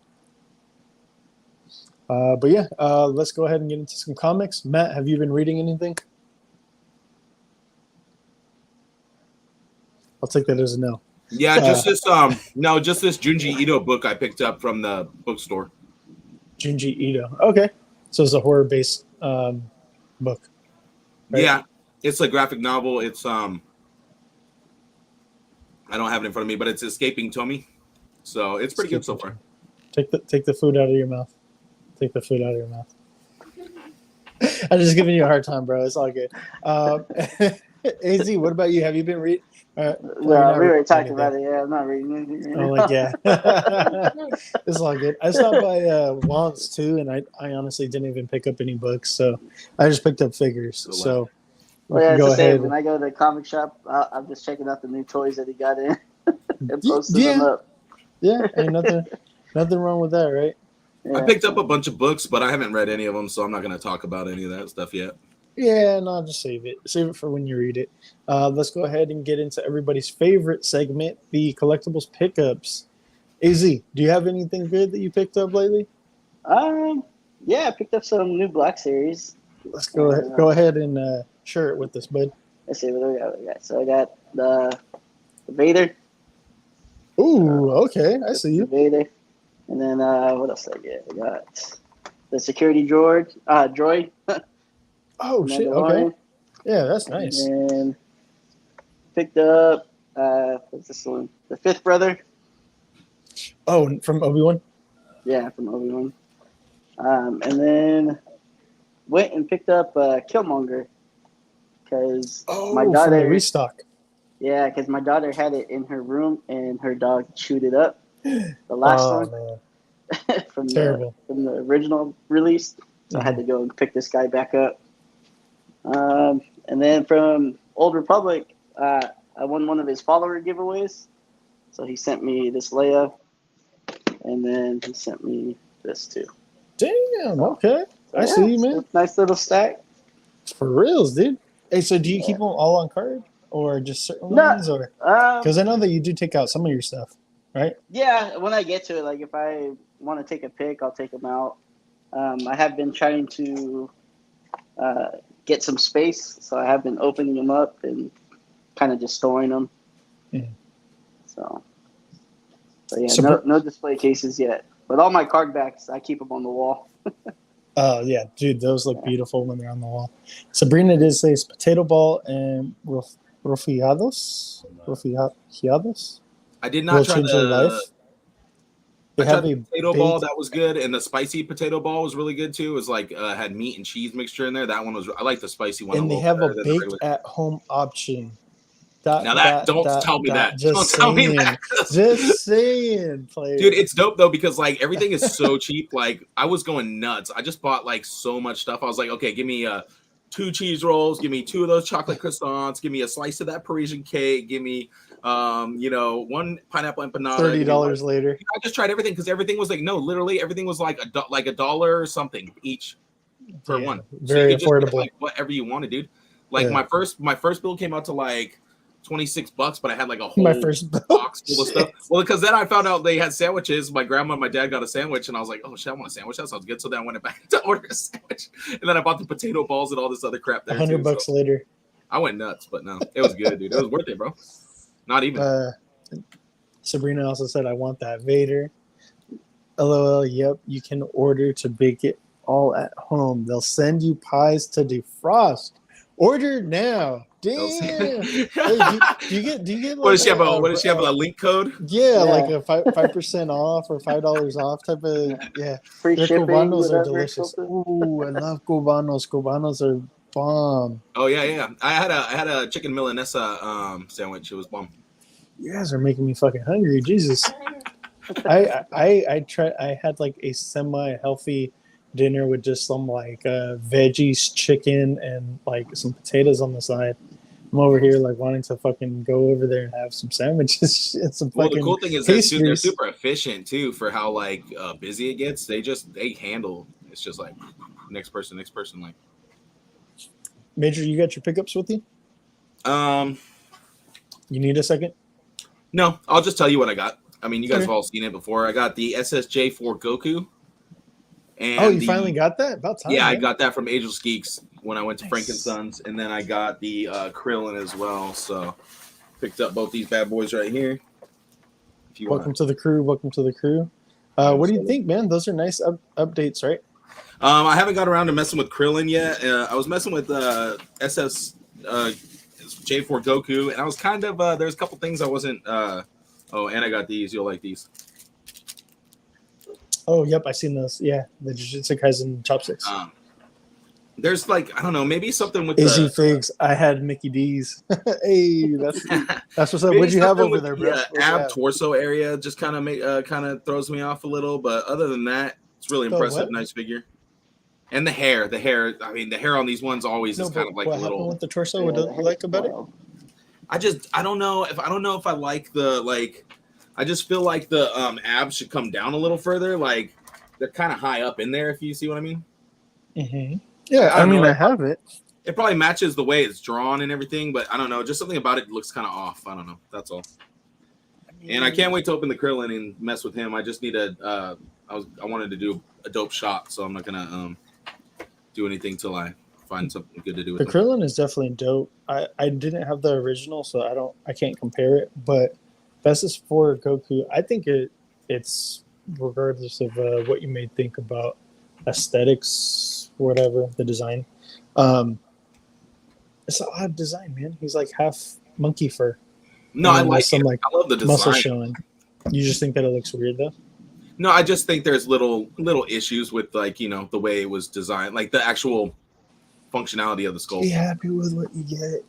But yeah, let's go ahead and get into some comics. Matt, have you been reading anything? I'll take that as a no. Yeah, just this Junji Ito book I picked up from the bookstore. Junji Ito. Okay. So it's a horror-based book. Right? Yeah, it's a graphic novel. It's I don't have it in front of me, but it's Escaping Tommy. So it's pretty good so far. Take the food out of your mouth. Take the food out of your mouth. I'm just giving you a hard time, bro. It's all good. AZ, what about you? Have you been reading? Yeah, we already talked about it. Yeah, I'm not reading anything. Oh, like, yeah. It's all good. I stopped by once too, and I honestly didn't even pick up any books, so I just picked up figures. So well, yeah, it's go the same. ahead. When I go to the comic shop, I'm just checking out the new toys that he got in and posting them up. Yeah, ain't nothing wrong with that, right? I picked up a bunch of books, but I haven't read any of them, so I'm not going to talk about any of that stuff yet. Yeah, no, just save it. Save it for when you read it. Let's go ahead and get into everybody's favorite segment, the collectibles pickups. AZ, do you have anything good that you picked up lately? Yeah, I picked up some new Black Series. Let's go ahead and share it with us, bud. Let's see what we got. So I got the Vader. Ooh, okay, I see you. Vader. And then what else did I get? I got the security droid. Oh shit, okay. Mandalorian. Yeah, that's nice. And then picked up what's this one? The Fifth Brother. Oh, from Obi-Wan? Yeah, from Obi-Wan. And then went and picked up Killmonger because my from the daughter. restock. Yeah, because my daughter had it in her room and her dog chewed it up. The last one Man. from Terrible. from the original release, so I had to go and pick this guy back up. And then from Old Republic, I won one of his follower giveaways. So he sent me this Leia, and then he sent me this too. Damn, okay. So, I see you, man. Nice little stack. For reals, dude. Hey, so do you keep them all on card or just certain No, ones? Or because I know that you do take out some of your stuff, right? Yeah, when I get to it, like if I want to take a pic, I'll take them out. I have been trying to get some space, so I have been opening them up and kind of just storing them. Mm. So yeah, no display cases yet. But all my card backs, I keep them on the wall. Oh, yeah, dude, those look beautiful when they're on the wall. Sabrina did say potato ball and rofiados. Rofiados? I did not try change their life. I tried the potato ball, that was good, and the spicy potato ball was really good too. It was like had meat and cheese mixture in there. That one was. I like the spicy one. And they have a baked at home option. Don't tell me that. Just saying, player. Dude, it's dope though because like everything is so cheap. Like I was going nuts. I just bought like so much stuff. I was like, okay, give me 2 cheese rolls, give me 2 of those chocolate croissants, give me a slice of that Parisian cake, give me 1 pineapple empanada. $30 later. I just tried everything because everything was like literally everything was like a dollar or something each for one. Very so affordable. Get, like whatever you wanted, dude. Like my first bill came out to like $26, but I had like a whole box full of stuff. Well, because then I found out they had sandwiches. My grandma and my dad got a sandwich, and I was like, "Oh shit, I want a sandwich. That sounds good." So then I went back to order a sandwich, and then I bought the potato balls and all this other crap there. $100 later. I went nuts, but no, it was good, dude. It was worth it, bro. Not even. Sabrina also said, "I want that Vader." LOL. Yep, you can order to bake it all at home. They'll send you pies to defrost. Order now. Damn. Hey, do you get like, what does she have? What does she have? A link code? Yeah, like a 5% off or $5 off type of Free Their shipping. cubanos are delicious. Ooh, I love cubanos. Cubanos are bomb. Oh yeah. I had a chicken milanesa sandwich. It was bomb. You guys are making me fucking hungry. Jesus. I had like a semi-healthy dinner with just some like veggies, chicken, and like some potatoes on the side. I'm over here like wanting to fucking go over there and have some sandwiches and some fucking the cool thing is that they're super efficient too for how like busy it gets. They handle. It's just like next person like. Major, you got your pickups with you? You need a second? No, I'll just tell you what I got. I mean, you guys have all seen it before. I got the SSJ for Goku. And you finally got that? About time. Yeah, man. I got that from Ageless Geekz when I went to Frankensons, and then I got the Krillin as well. So picked up both these bad boys right here. Welcome to the crew. What do you think, man? Those are nice updates, right? I haven't got around to messing with Krillin yet. I was messing with SSJ for Goku, and I was kind of there's a couple things I wasn't. And I got these. You'll like these. Oh, yep, I seen those. Yeah, the Jujutsu Kaisen chopsticks. There's like I don't know, maybe something with Izzy Figs. I had Mickey D's. Hey, that's what's up. What'd you have over there, bro? Ab torso area just kind of throws me off a little, but other than that, it's really impressive. What? Nice figure. And the hair. I mean, the hair on these ones always is kind of like what a little. Happened with the torso? What do you like about it? I don't know if I like the like. I just feel like the abs should come down a little further. Like they're kind of high up in there, if you see what I mean. Mm-hmm. Yeah, I mean, I have it. It probably matches the way it's drawn and everything, but I don't know. Just something about it looks kind of off. I don't know. That's all. And I can't wait to open the Krillin and mess with him. I just need I wanted to do a dope shot, so I'm not gonna do anything till I find something good to do with the Krillin is definitely dope. I didn't have the original, so I can't compare it, but bestest for Goku. I think it's regardless of what you may think about aesthetics, whatever the design. It's an odd design, man. He's like half monkey fur. No, And I then like there's some it. like I love the muscle design. showing. You just think that it looks weird though? No, I just think there's little issues with like the way it was designed, like the actual functionality of the sculpt. Be happy with what you get.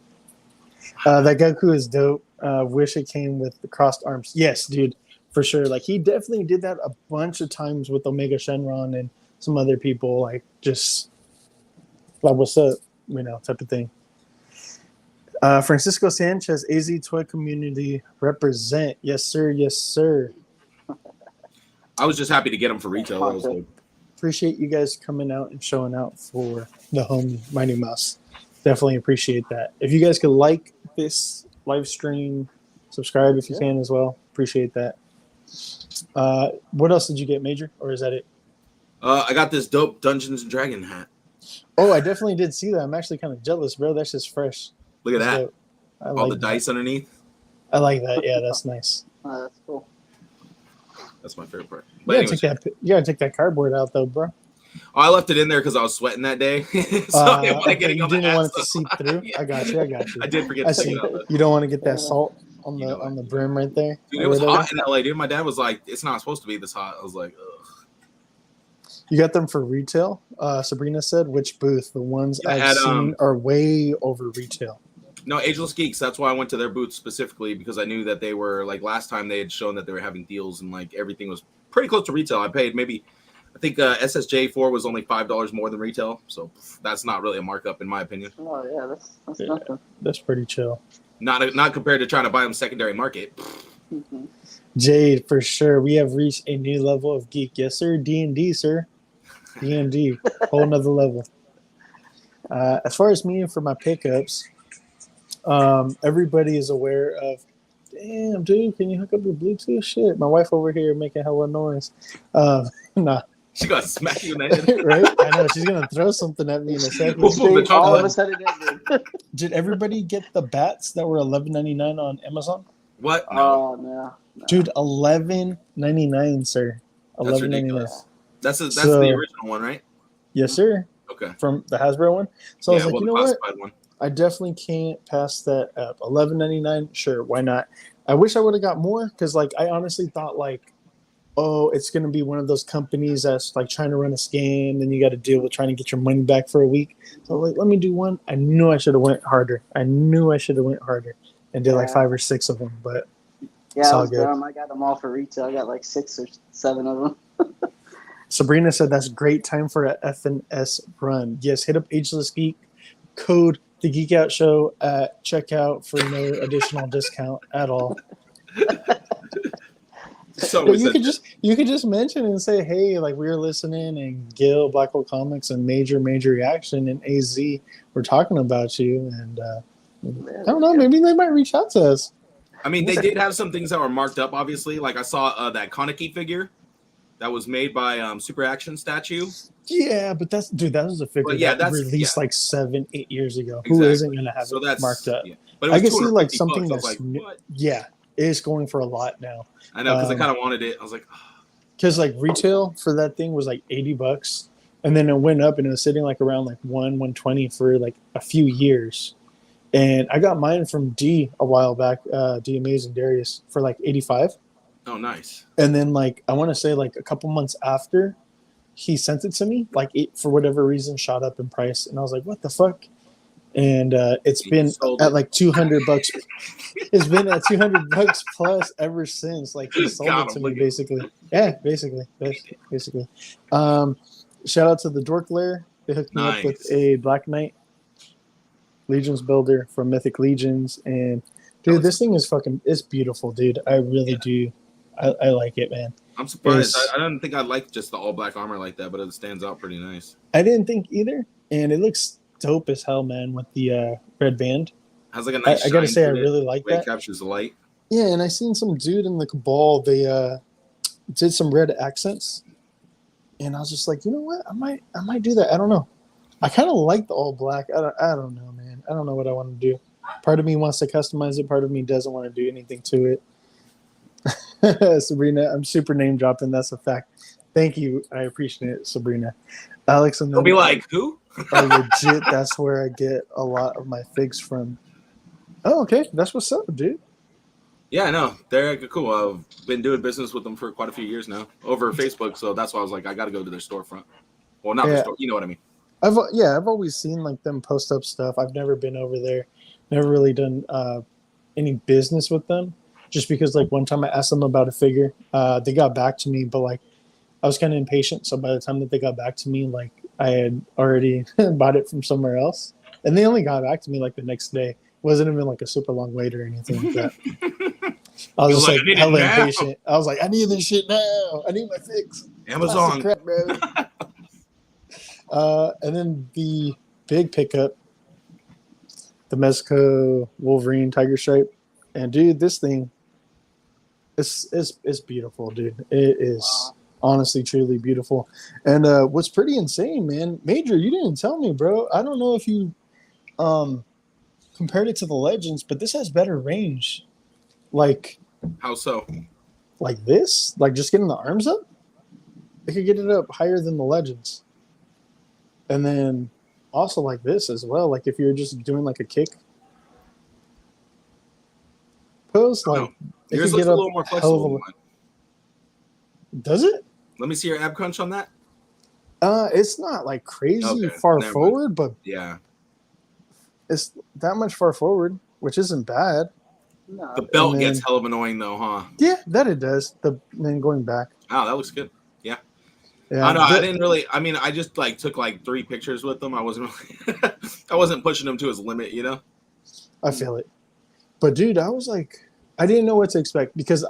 That Goku is dope. Wish it came with the crossed arms. Yes, dude, for sure. Like he definitely did that a bunch of times with Omega Shenron and some other people. Like just like what's up, type of thing. Francisco Sanchez, AZ Toy Community represent. Yes, sir. Yes, sir. I was just happy to get them for retail. That was good. Appreciate you guys coming out and showing out for the homie Mighty Mouse. Definitely appreciate that. If you guys could like this live stream, subscribe if you can as well. Appreciate that. What else did you get, Major? Or is that it? I got this dope Dungeons and Dragon hat. Oh, I definitely did see that. I'm actually kind of jealous, bro. That's just fresh. Look at that. I All like the dice underneath. I like that. Yeah, that's nice. Oh, that's cool. That's my favorite part. You But gotta, anyways, you gotta take that cardboard out, though, bro. I left it in there because I was sweating that day. So I didn't want to get it you on the didn't hat, want it to so- seep through. Yeah. I got you. I did forget I to see. take it out. You don't want to get that salt on You the know on the brim right there. Dude, it or was whatever. hot in LA, dude. My dad was like, "It's not supposed to be this hot." I was like, "Ugh." You got them for retail. Sabrina said, "Which booth? The ones Yeah, I've at, seen are way over retail." No, Ageless Geeks. That's why I went to their booth specifically because I knew that they were like last time they had shown that they were having deals and like everything was pretty close to retail. I paid maybe, I think SSJ4 was only $5 more than retail, so that's not really a markup in my opinion. Oh yeah, that's Yeah. nothing. That's pretty chill. Not compared to trying to buy them secondary market. Mm-hmm. Jade, for sure. We have reached a new level of geek. Yes, sir. D&D, sir. D&D. Whole nother level. As far as me and for my pickups, everybody is aware of, damn, dude, can you hook up your Bluetooth? Shit, my wife over here making hella noise. Nah, She got smacked you in the head. right? I know, she's going to throw something at me in a second. Boom, boom, the top All one. of a sudden, it did. Did everybody get the bats that were $11.99 on Amazon? What? No, Oh no. Dude, $11.99, sir. that's $11.99. ridiculous. That's So- the original one, right? Yes, sir. Okay. From the Hasbro one. So I was like, well, you the know what? classified one. I definitely can't pass that up. $11.99, sure, why not? I wish I would have got more because, like, I honestly thought like, oh, it's gonna be one of those companies that's like trying to run a scam, and you got to deal with trying to get your money back for a week. So like, let me do one. I knew I should have went harder. And did like Yeah. 5 or 6 of them, but Yeah, It's I all was good. dumb. I got them all for retail. I got like 6 or 7 of them. Sabrina said that's great time for a FNS run. Yes, hit up Ageless Geek, code the Geek Out Show at checkout for no additional discount at all. So But we said, you could just mention and say, hey, like we were listening, and Gil, Black Hole Comics, and Major Reaction, and AZ were talking about you, and I don't know, maybe they might reach out to us. I mean, they did have some things that were marked up, obviously. Like I saw that Kaneki figure that was made by Super Action Statue. Yeah, but that was a figure But yeah, that that's- released yeah. like 7-8 years ago. Who Exactly. isn't going to have So it that's marked up? Yeah. But it I was can see like $250 something bucks. I was that's like, what? yeah, it is going for a lot now. I know because I Um, kind of wanted it. I was like, oh. Because like retail for that thing was like $80, and then it went up and it was sitting like around like $120 for like a few years. And I got mine from D a while back, D Amazing Darius, for like $85. Oh, nice. And then like I want to say like a couple months after he sent it to me, like it for whatever reason shot up in price, and I was like, what the fuck? And it's You been sold at it. like $200. It's been at $200 plus ever since. Like he sold Got it to him, me look at- basically. Yeah, basically. Shout out to the Dork Lair. They hooked me up with Nice. a Black Knight Legions builder from Mythic Legions, and dude, this thing is fucking. It's beautiful, dude. I really do. I like it, man. I'm surprised. Is- I don't think I like just the all black armor like that, but it stands out pretty nice. I didn't think either, and it looks dope as hell, man. With the red band, Has like a nice. I gotta shine say, I to it, really like the way it that. captures the light. Yeah, and I seen some dude in the Cabal. They did some red accents, and I was just like, you know what? I might do that. I don't know. I kind of like the all black. I don't know, man. I don't know what I want to do. Part of me wants to customize it. Part of me doesn't want to do anything to it. Sabrina, I'm super name dropping. That's a fact. Thank you. I appreciate it, Sabrina. Alex and They'll be them like, who? are legit. That's where I get a lot of my figs from. Oh, okay. That's what's up, dude. Yeah, I know. They're cool. I've been doing business with them for quite a few years now over Facebook. So that's why I was like, I got to go to their storefront. Well, not their Yeah. store. You know what I mean? I've always seen like them post up stuff. I've never been over there. Never really done any business with them. Just because like one time I asked them about a figure, they got back to me, but like I was kind of impatient. So by the time that they got back to me, like I had already bought it from somewhere else, and they only got back to me like the next day. It wasn't even like a super long wait or anything like that. I was just like I need it hella now. impatient. I was like, I need this shit now. I need my fix. Amazon. Crap, bro. And then the big pickup, the Mezco Wolverine Tiger Stripe, and dude, this thing, it's beautiful, dude. It is honestly, truly beautiful. And what's pretty insane, man, Major, you didn't tell me, bro. I don't know if you compared it to the Legends, but this has better range. Like How so? like this, like just getting the arms up, it could get it up higher than the Legends. And then also like this as well. Like if you're just doing like a kick pose, like it Yours could looks get a up little more hell of flexible. a- Than mine. Does it? Let me see your ab crunch on that. It's not like crazy Okay, far never mind. forward, but Yeah. it's that much far forward, which isn't bad. No, The belt And gets then- hell of annoying though, huh? Yeah, that it does. Then going back. Oh, that looks good. Yeah. Yeah, I know. I didn't really. I mean, I just like took like 3 pictures with them. I wasn't really. I wasn't pushing him to his limit, you know. I feel it. But dude, I was like, I didn't know what to expect because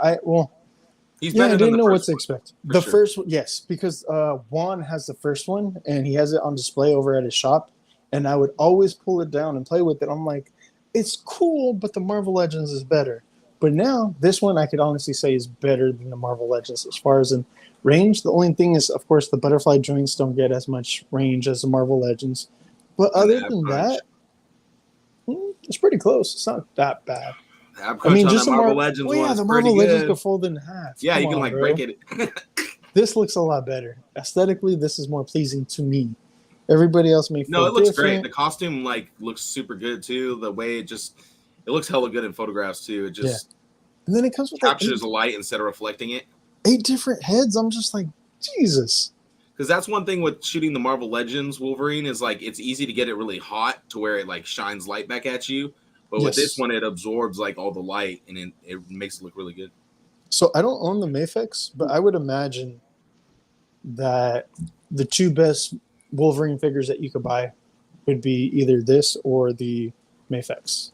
He's yeah, better I than didn't the know what first to one. expect. for The sure. first one, yes, because Juan has the first one and he has it on display over at his shop, and I would always pull it down and play with it. I'm like, it's cool, but the Marvel Legends is better. But now this one I could honestly say is better than the Marvel Legends as far as in range. The only thing is, of course, the butterfly joints don't get as much range as the Marvel Legends. But And other ab than crunch. that, it's pretty close. It's not that bad. Ab I crunch mean, on just that the Marvel Marvel Legends well, one yeah, is the pretty Marvel Legends good. go fold in half. Yeah, Come you can on, like bro. break it. This looks a lot better. Aesthetically, this is more pleasing to me. Everybody else may feel No, it looks great. different. The costume like looks super good too. The way it looks hella good in photographs too. It just And then it comes with like captures the light instead of reflecting it. eight different heads. I'm just like, Jesus. Because that's one thing with shooting the Marvel Legends Wolverine is like it's easy to get it really hot to where it like shines light back at you. But with this Yes. one, it absorbs like all the light and it makes it look really good. So I don't own the Mafex, but I would imagine that the two best Wolverine figures that you could buy would be either this or the Mafex.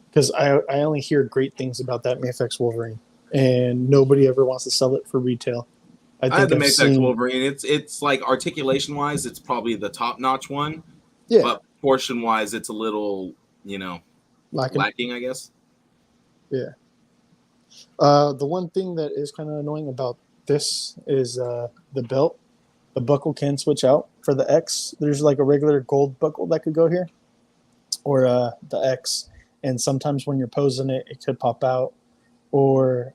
Because I only hear great things about that Mafex Wolverine, and nobody ever wants to sell it for retail. I had the I've Mafex seen- Wolverine. It's like articulation wise, it's probably the top notch one. Yeah, But portion wise, it's a little lacking. lacking, I guess. The one thing that is kind of annoying about this is the belt. The buckle can switch out for the X. There's like a regular gold buckle that could go here, or the X. And sometimes when you're posing it, it could pop out. Or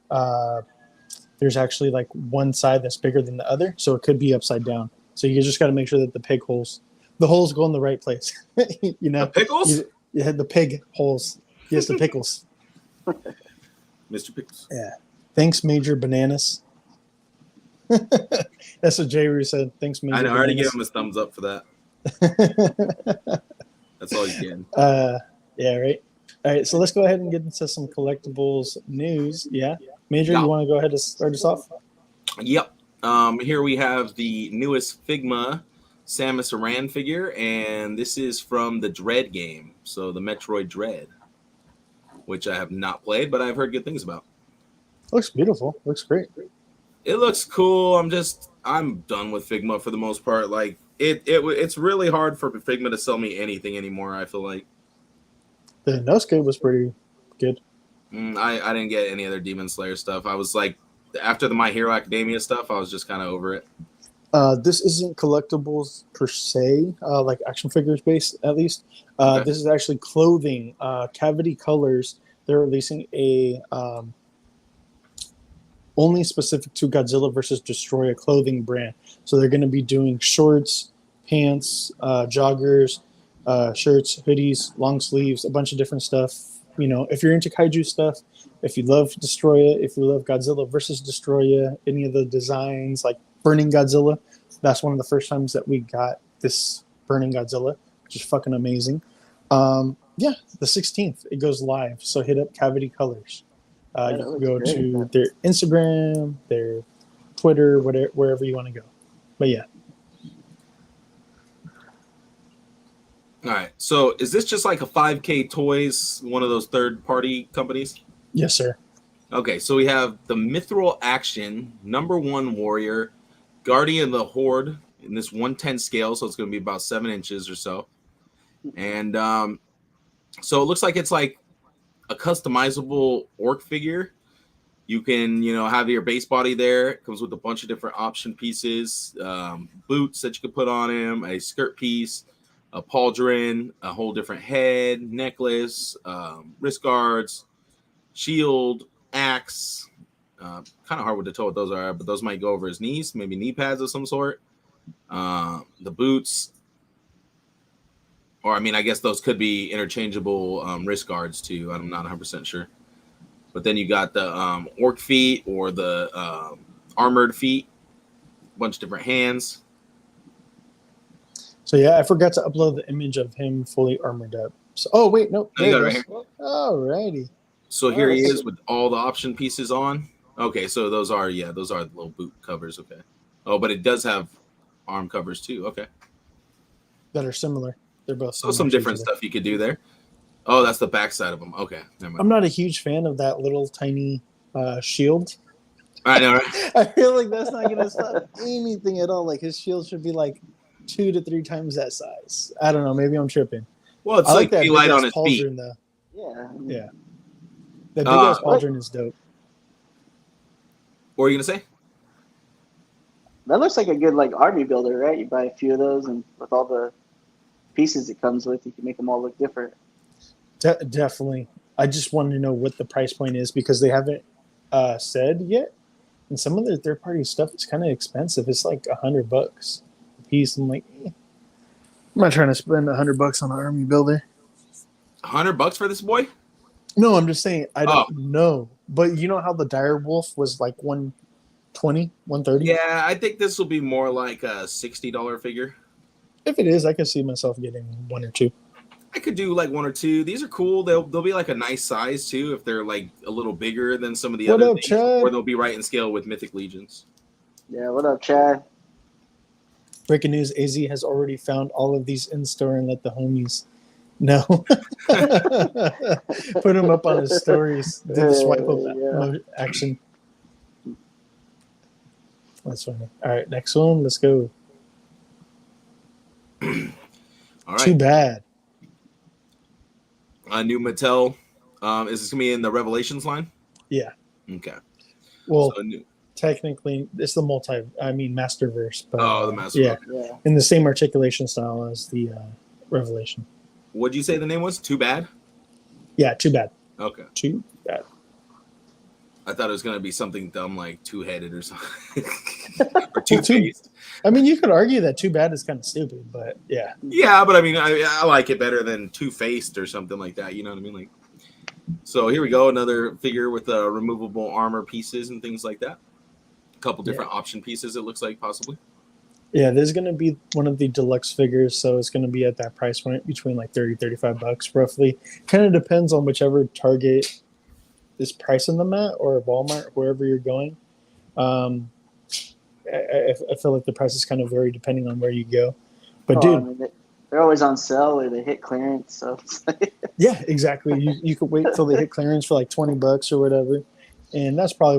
there's actually like one side that's bigger than the other, so it could be upside down. So you just got to make sure that the holes go in the right place. You know, The pickles? You had the pig holes. Yes, the pickles. Mr. Pickles. Yeah. Thanks, Major Bananas. That's what Jay Rue said. Thanks, Major I know. I already gave Bananas. him his thumbs up for that. That's all he's getting. Yeah, right. All right, so let's go ahead and get into some collectibles news. Yeah. Major, Yeah. you want to go ahead and start us off? Yep. Here we have the newest Figma Samus Aran figure, and this is from the Dread game, so the Metroid Dread, which I have not played, but I've heard good things about. Looks beautiful. Looks great. It looks cool. I'm done with Figma for the most part. Like it's really hard for Figma to sell me anything anymore. I feel like The Nosuke was pretty good. I didn't get any other Demon Slayer stuff. I was like, after the My Hero Academia stuff, I was just kind of over it. This isn't collectibles per se, like action figures based at least. Okay. This is actually clothing. Cavity Colors. They're releasing a only specific to Godzilla versus Destroy, a clothing brand. So they're going to be doing shorts, pants, joggers, shirts, hoodies, long sleeves, a bunch of different stuff. You know, if you're into kaiju stuff, if you love Destroya, if you love Godzilla versus Destroya, any of the designs like Burning Godzilla, that's one of the first times that we got this Burning Godzilla, which is fucking amazing. Yeah, the 16th it goes live, so hit up Cavity Colors. You can go to their Instagram, their Twitter, whatever, wherever you want to go. But yeah. All right. So is this just like a 5K Toys, one of those third-party companies? Yes, sir. Okay, so we have the Mithril Action, #1 Warrior, Guardian of the Horde in this 110 scale, so it's going to be about 7 inches or so. And so it looks like it's like a customizable orc figure. You can, you know, have your base body there. It comes with a bunch of different option pieces, boots that you could put on him, a skirt piece, a pauldron, a whole different head, necklace, wrist guards, shield, axe. Kind of hard to tell what those are, but those might go over his knees, maybe knee pads of some sort. The boots, or I mean, I guess those could be interchangeable wrist guards too. I'm not 100% sure. But then you got the orc feet or the armored feet, a bunch of different hands. So yeah, I forgot to upload the image of him fully armored up. So, oh wait, no, you got it right here. Alrighty. So here he is with all the option pieces on. Okay, so those are the little boot covers. Okay. Oh, but it does have arm covers too. Okay. That are similar. They're both so some different stuff you could do there. Oh, that's the back side of them. Okay. Never mind. I'm not a huge fan of that little tiny shield. I know, right? I feel like that's not going to stop anything at all. Like his shield should be like 2 to 3 times that size. I don't know. Maybe I'm tripping. Well, it's like be light on his feet. Though. Yeah. Yeah. That big ass pauldron is dope. What were you gonna say? That looks like a good like army builder, right? You buy a few of those, and with all the pieces it comes with, you can make them all look different. Definitely. I just wanted to know what the price point is because they haven't said yet. And some of their third-party stuff is kind of expensive. It's like $100 a piece. I'm like, I'm not trying to spend $100 on an army builder. $100 for this boy? No, I'm just saying I don't know. But you know how the dire wolf was like 120, 130? Yeah, I think this will be more like a $60 figure. If it is, I can see myself getting 1 or 2. I could do like 1 or 2. These are cool. They'll be like a nice size too if they're like a little bigger than some of the other things, Chad? or they'll be right in scale with Mythic Legions. Yeah, what up, Chad? Breaking news: AZ has already found all of these in store and let the homies know. Put them up on his stories. Do the swipe up action. That's funny. All right, next one. Let's go. All right. Too bad. A new Mattel. Is this gonna be in the Revelations line? Yeah. Okay. Well, So technically, it's the Masterverse. But, the Masterverse. Yeah. In the same articulation style as the Revelation. What'd you say the name was? Too Bad? Yeah, too bad. Okay. Too bad. I thought it was gonna be something dumb like two-headed or something. Or two-faced. I mean, you could argue that too bad is kind of stupid, but yeah. Yeah, but I mean, I like it better than two-faced or something like that. You know what I mean? Like, so here we go, another figure with removable armor pieces and things like that. A couple different option pieces. It looks like possibly. Yeah, there's going to be one of the deluxe figures, so it's going to be at that price point between like $30-$35 roughly. Kind of depends on whichever Target is pricing them at, or Walmart, wherever you're going. I feel like the prices kind of vary depending on where you go. But dude, I mean, they're always on sale or they hit clearance. So yeah, exactly. You could wait till they hit clearance for like $20 or whatever. And that's probably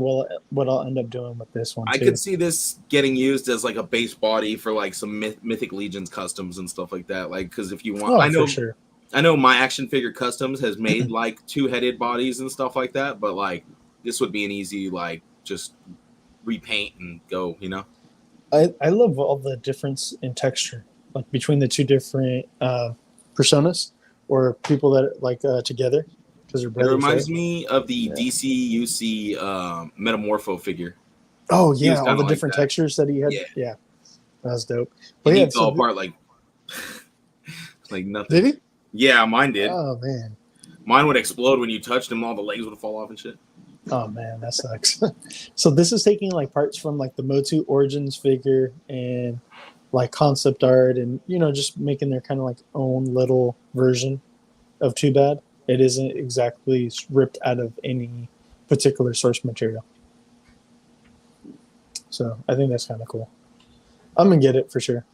what I'll end up doing with this one, too. I could see this getting used as like a base body for like some Mythic Legions customs and stuff like that. Like, because if you want, I know my action figure customs has made like two-headed bodies and stuff like that, but like this would be an easy like just repaint and go. You know, I love all the difference in texture, like between the two different personas or people that like together. because they're It brothers. reminds Right? me of the Yeah. DC Metamorpho figure. Oh He yeah, was all kinda the like different that. textures that he had. Yeah. Yeah, that was dope. But And yeah, he fell apart like like nothing. did he? Yeah, mine did. Oh man. Mine would explode when you touched him. All the legs would fall off and shit. Oh man, that sucks. So this is taking like parts from like the Motu Origins figure and like concept art, and just making their kind of like own little version of Too Bad. It isn't exactly ripped out of any particular source material. So I think that's kind of cool. I'm gonna get it for sure.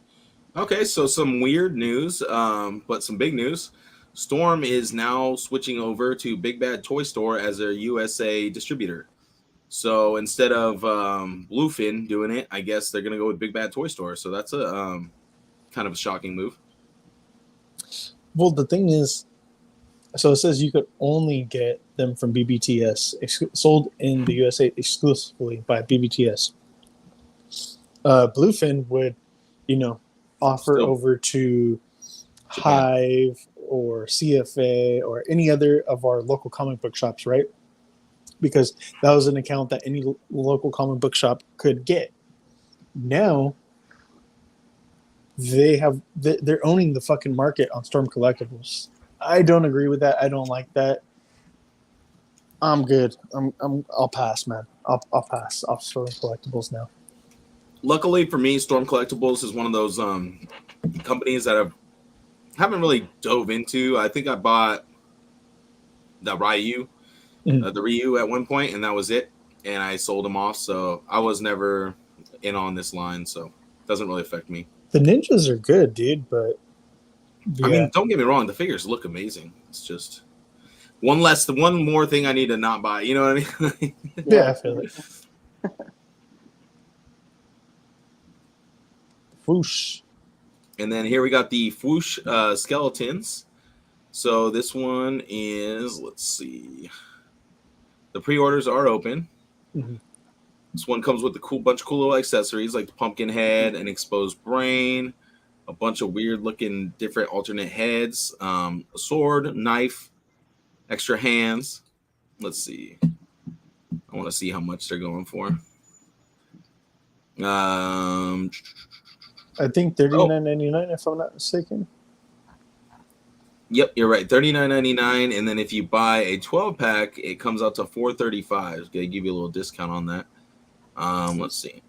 Okay, so some weird news, but some big news. Storm is now switching over to Big Bad Toy Store as their USA distributor. So instead of Bluefin doing it, I guess they're gonna go with Big Bad Toy Store. So that's a kind of a shocking move. Well, the thing is, so it says you could only get them from BBTS, sold in the USA exclusively by BBTS. Bluefin would, offer Still- over to Japan. Hive or CFA or any other of our local comic book shops, right? Because that was an account that any local comic book shop could get. Now, they're owning the fucking market on Storm Collectibles. I don't agree with that. I don't like that. I'm good. I'll pass, man. I'll pass off Storm Collectibles now. Luckily for me, Storm Collectibles is one of those companies that I haven't really dove into. I think I bought the Ryu, the Ryu at one point, and that was it. And I sold them off, so I was never in on this line, so it doesn't really affect me. The ninjas are good, dude, but I mean, don't get me wrong, the figures look amazing. It's just one more thing I need to not buy. You know what I mean? yeah, I feel it. Whoosh. And then here we got the Fwoosh skeletons. So this one is, let's see. The pre-orders are open. Mhm. This one comes with a bunch of cool little accessories like the pumpkin head, an exposed brain, a bunch of weird looking different alternate heads, a sword, knife, extra hands. Let's see. I want to see how much they're going for. I think $39.99 if I'm not mistaken. Yep, you're right. $39.99, and then if you buy a 12-pack, it comes out to $435. They give you a little discount on that. Let's see.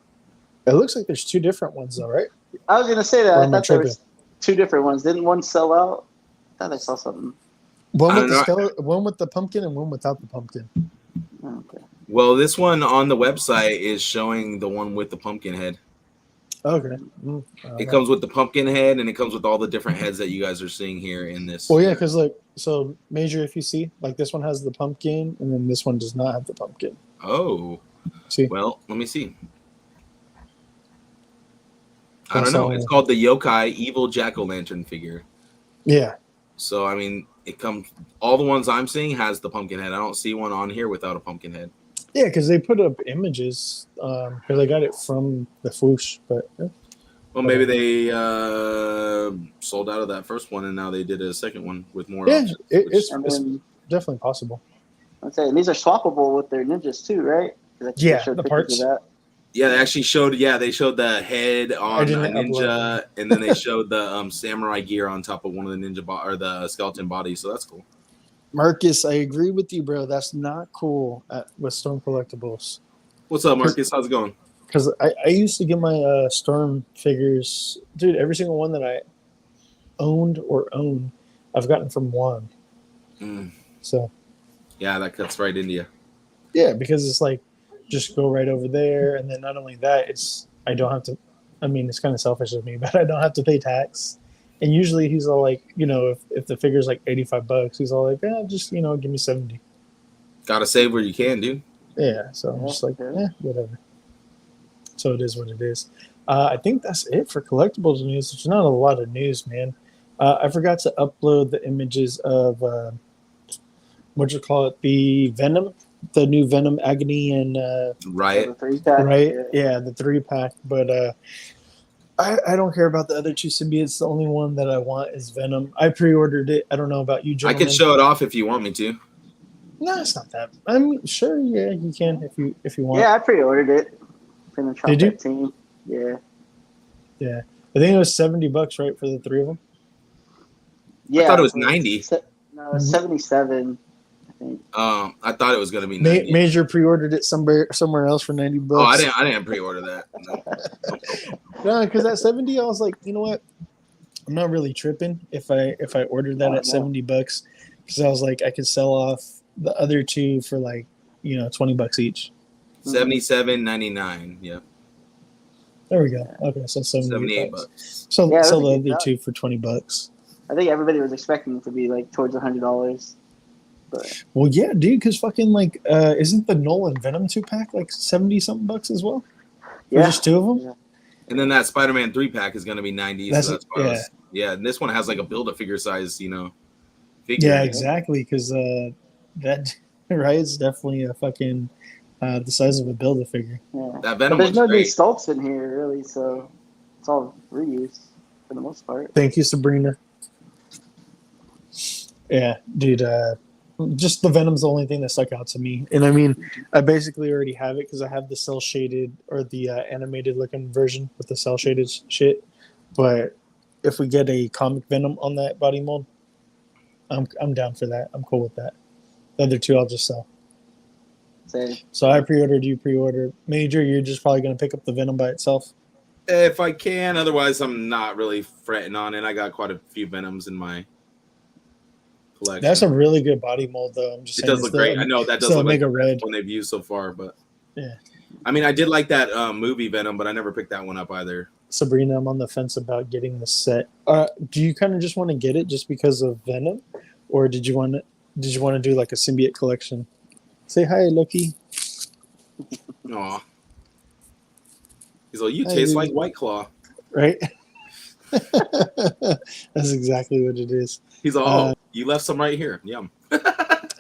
It looks like there's two different ones though, right? I was gonna say that. Or I am I thought there tripping? was two different ones. Didn't one sell out? I thought I saw something. One I with don't the know. one with the pumpkin and one without the pumpkin. Oh, okay. Well, this one on the website is showing the one with the pumpkin head. Okay. It comes with the pumpkin head, and it comes with all the different heads that you guys are seeing here in this. Well, yeah, because so Major, if you see, like this one has the pumpkin, and then this one does not have the pumpkin. Oh, See? well, let me see. I That's don't know. all. It's called the Yokai Evil Jack-o'-lantern figure. Yeah. So, I mean, it comes. All the ones I'm seeing has the pumpkin head. I don't see one on here without a pumpkin head. Yeah, because they put up images because I got it from the Fwoosh, but Well, maybe they sold out of that first one, and now they did a second one with more yeah, options. it's And then definitely possible. I'm saying these are swappable with their ninjas too, right? 'Cause I think they Yeah, showed the pictures parts. of that. Yeah, they actually showed. Yeah, they showed the head on a didn't ninja, upload and then they showed the samurai gear on top of one of the ninja or the skeleton bodies. So that's cool. Marcus, I agree with you, bro. That's not cool with Storm Collectibles. What's up, Marcus? How's it going? Because I used to get my Storm figures, dude. Every single one that I owned or own, I've gotten from Juan. Mm. So Yeah, that cuts right into you. yeah, because it's like just go right over there, and then not only that, I don't have to. I mean, it's kind of selfish of me, but I don't have to pay tax. And usually he's all like, if the figure's like $85, he's all like, just give me 70. Gotta save where you can, dude. Yeah, so I'm just like, whatever. So it is what it is. I think that's it for collectibles news. There's not a lot of news, man. I forgot to upload the images of the Venom, the new Venom Agony and Riot. The 3-pack. right, yeah, the 3-pack. But I don't care about the other two symbiotes. The only one that I want is Venom. I pre-ordered it. I don't know about you, I gentlemen. could show it off if you want me to. No, it's not that. I mean, sure, yeah, you can if you want. Yeah, I pre-ordered it. Finish off Did you? that team. Yeah. Yeah, I think it was $70, right, for the three of them. Yeah. I thought it was 90. No, 77. I think. I thought it was gonna be 90. Major pre-ordered it somewhere else for $90. Oh, I didn't pre-order that. No. No, because at 70, I was like, you know what? I'm not really tripping if I ordered that at $70, because I was like, I could sell off the other two for like, $20 each. $77.99. Yep. There we go. Okay, so $78. Yeah, So that sell was the a good other job. two for $20. I think everybody was expecting it to be like towards $100. But Well, yeah, dude, because fucking like, isn't the Nolan Venom 2-pack like 70 something bucks as well? For yeah. just two of them. Yeah. And then that Spider-Man 3-pack is gonna be 90. That's so it, that's why I was, yeah. And this one has like a Build-A-Figure size, figure. Yeah, exactly. Because that right is definitely a fucking the size of a Build-A-Figure. Yeah. That But Venom there's looks no new great. sculpts in here, really, so it's all reuse for the most part. Thank you, Sabrina. Yeah, dude. Just the Venom's the only thing that stuck out to me, and I mean, I basically already have it because I have the cell shaded or the animated looking version with the cell shaded shit. But if we get a comic Venom on that body mold, I'm down for that. I'm cool with that. The other two I'll just sell. Say, So I pre-ordered, you pre-ordered. Major, you're just probably gonna pick up the Venom by itself. If I can, otherwise I'm not really fretting on it. I got quite a few Venoms in my collection. That's a really good body mold, though. I'm just It saying. does look great. I know that does so look like Omega the Red. best one they've used so far, but Yeah. I mean, I did like that movie Venom, but I never picked that one up either. Sabrina, I'm on the fence about getting the set. Do you kind of just want to get it just because of Venom, or did you want to do like a symbiote collection? Say hi, Loki. Aw. He's like, you Hey, taste dude. like White Claw. Right? That's exactly what it is. He's like, oh, you left some right here. Yum.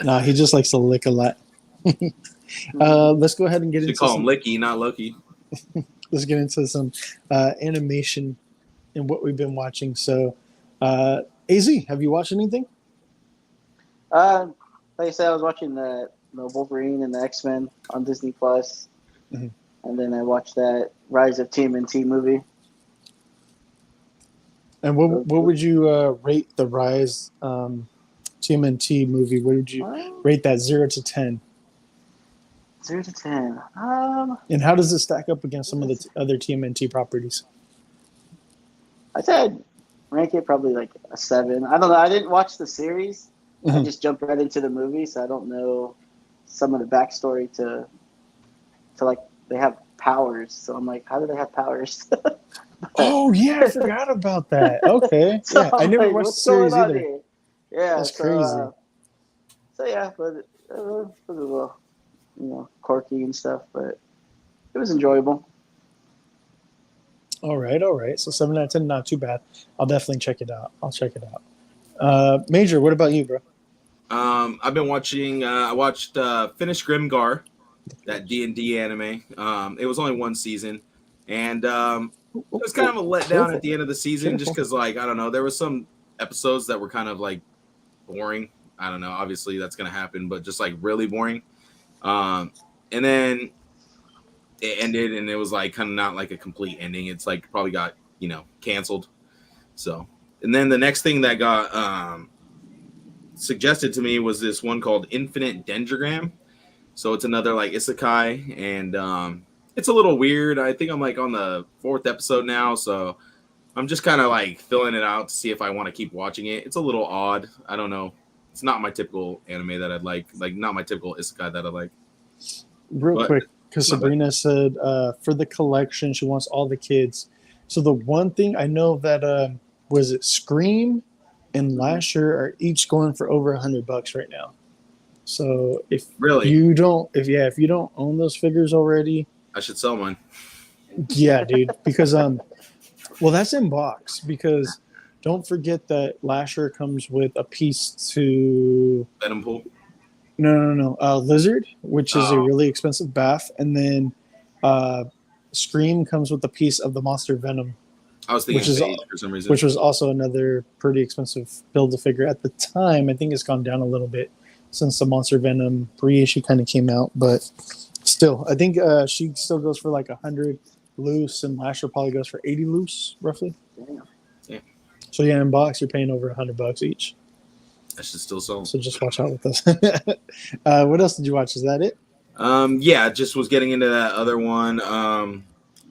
Nah, he just likes to lick a lot. Let's go ahead and get You into call some, him Licky, not Loki. let's get into some animation and what we've been watching. So, AZ, have you watched anything? like I said, I was watching the Wolverine and the X-Men on Disney Plus, Mhm. and then I watched that Rise of TMNT movie. And what would you rate the Rise TMNT movie? What would you rate that 0 to 10? 0 to 10. And how does it stack up against some of the other TMNT properties? I said I'd rank it probably like a 7. I don't know. I didn't watch the series. I Mhm. just jumped right into the movie, so I don't know some of the backstory to like they have powers. So I'm like, how do they have powers? Oh yeah, I forgot about that. Okay, So yeah, I I'm never like, watched the what's going series on either. here? Yeah, That's so, crazy. So yeah, but it was a little, quirky and stuff, but it was enjoyable. All right. So 7 out of 10, not too bad. I'll definitely check it out. I'll check it out. Major, what about you, bro? I've been watching. I watched Finish Grimgar, that D&D anime. It was only one season, and it was kind of a letdown at the end of the season, just because, like, I don't know, there was some episodes that were kind of like boring. I don't know. Obviously, that's gonna happen, but just like really boring. And then it ended, and it was like kind of not like a complete ending. It's like probably got canceled. So, and then the next thing that got suggested to me was this one called Infinite Dendrogram. So it's another like isekai, and it's a little weird. I think I'm like on the 4th episode now, so I'm just kind of like filling it out to see if I want to keep watching it. It's a little odd. I don't know. It's not my typical anime that I'd like not my typical isekai that I like. Real quick, because Sabrina said for the collection, she wants all the kids. So the one thing I know that was it Scream and Lasher are each going for over $100 right now. So if you don't own those figures already, I should sell mine. Yeah, dude. Because well, that's in box. Because don't forget that Lasher comes with a piece to Venom Pool. No. Lizard, which is a really expensive bath, and then Scream comes with a piece of the monster Venom. I was thinking Phage for some reason. Which was also another pretty expensive build-a-figure at the time. I think it's gone down a little bit, since the Monster Venom reissue kind of came out. But still, I think she still goes for like 100 loose, and Lasher probably goes for 80 loose, roughly. Damn. Yeah. So yeah, in box you're paying over $100 each. That should still sell. So just watch out with us. What else did you watch? Is that it? Yeah, just was getting into that other one. I'm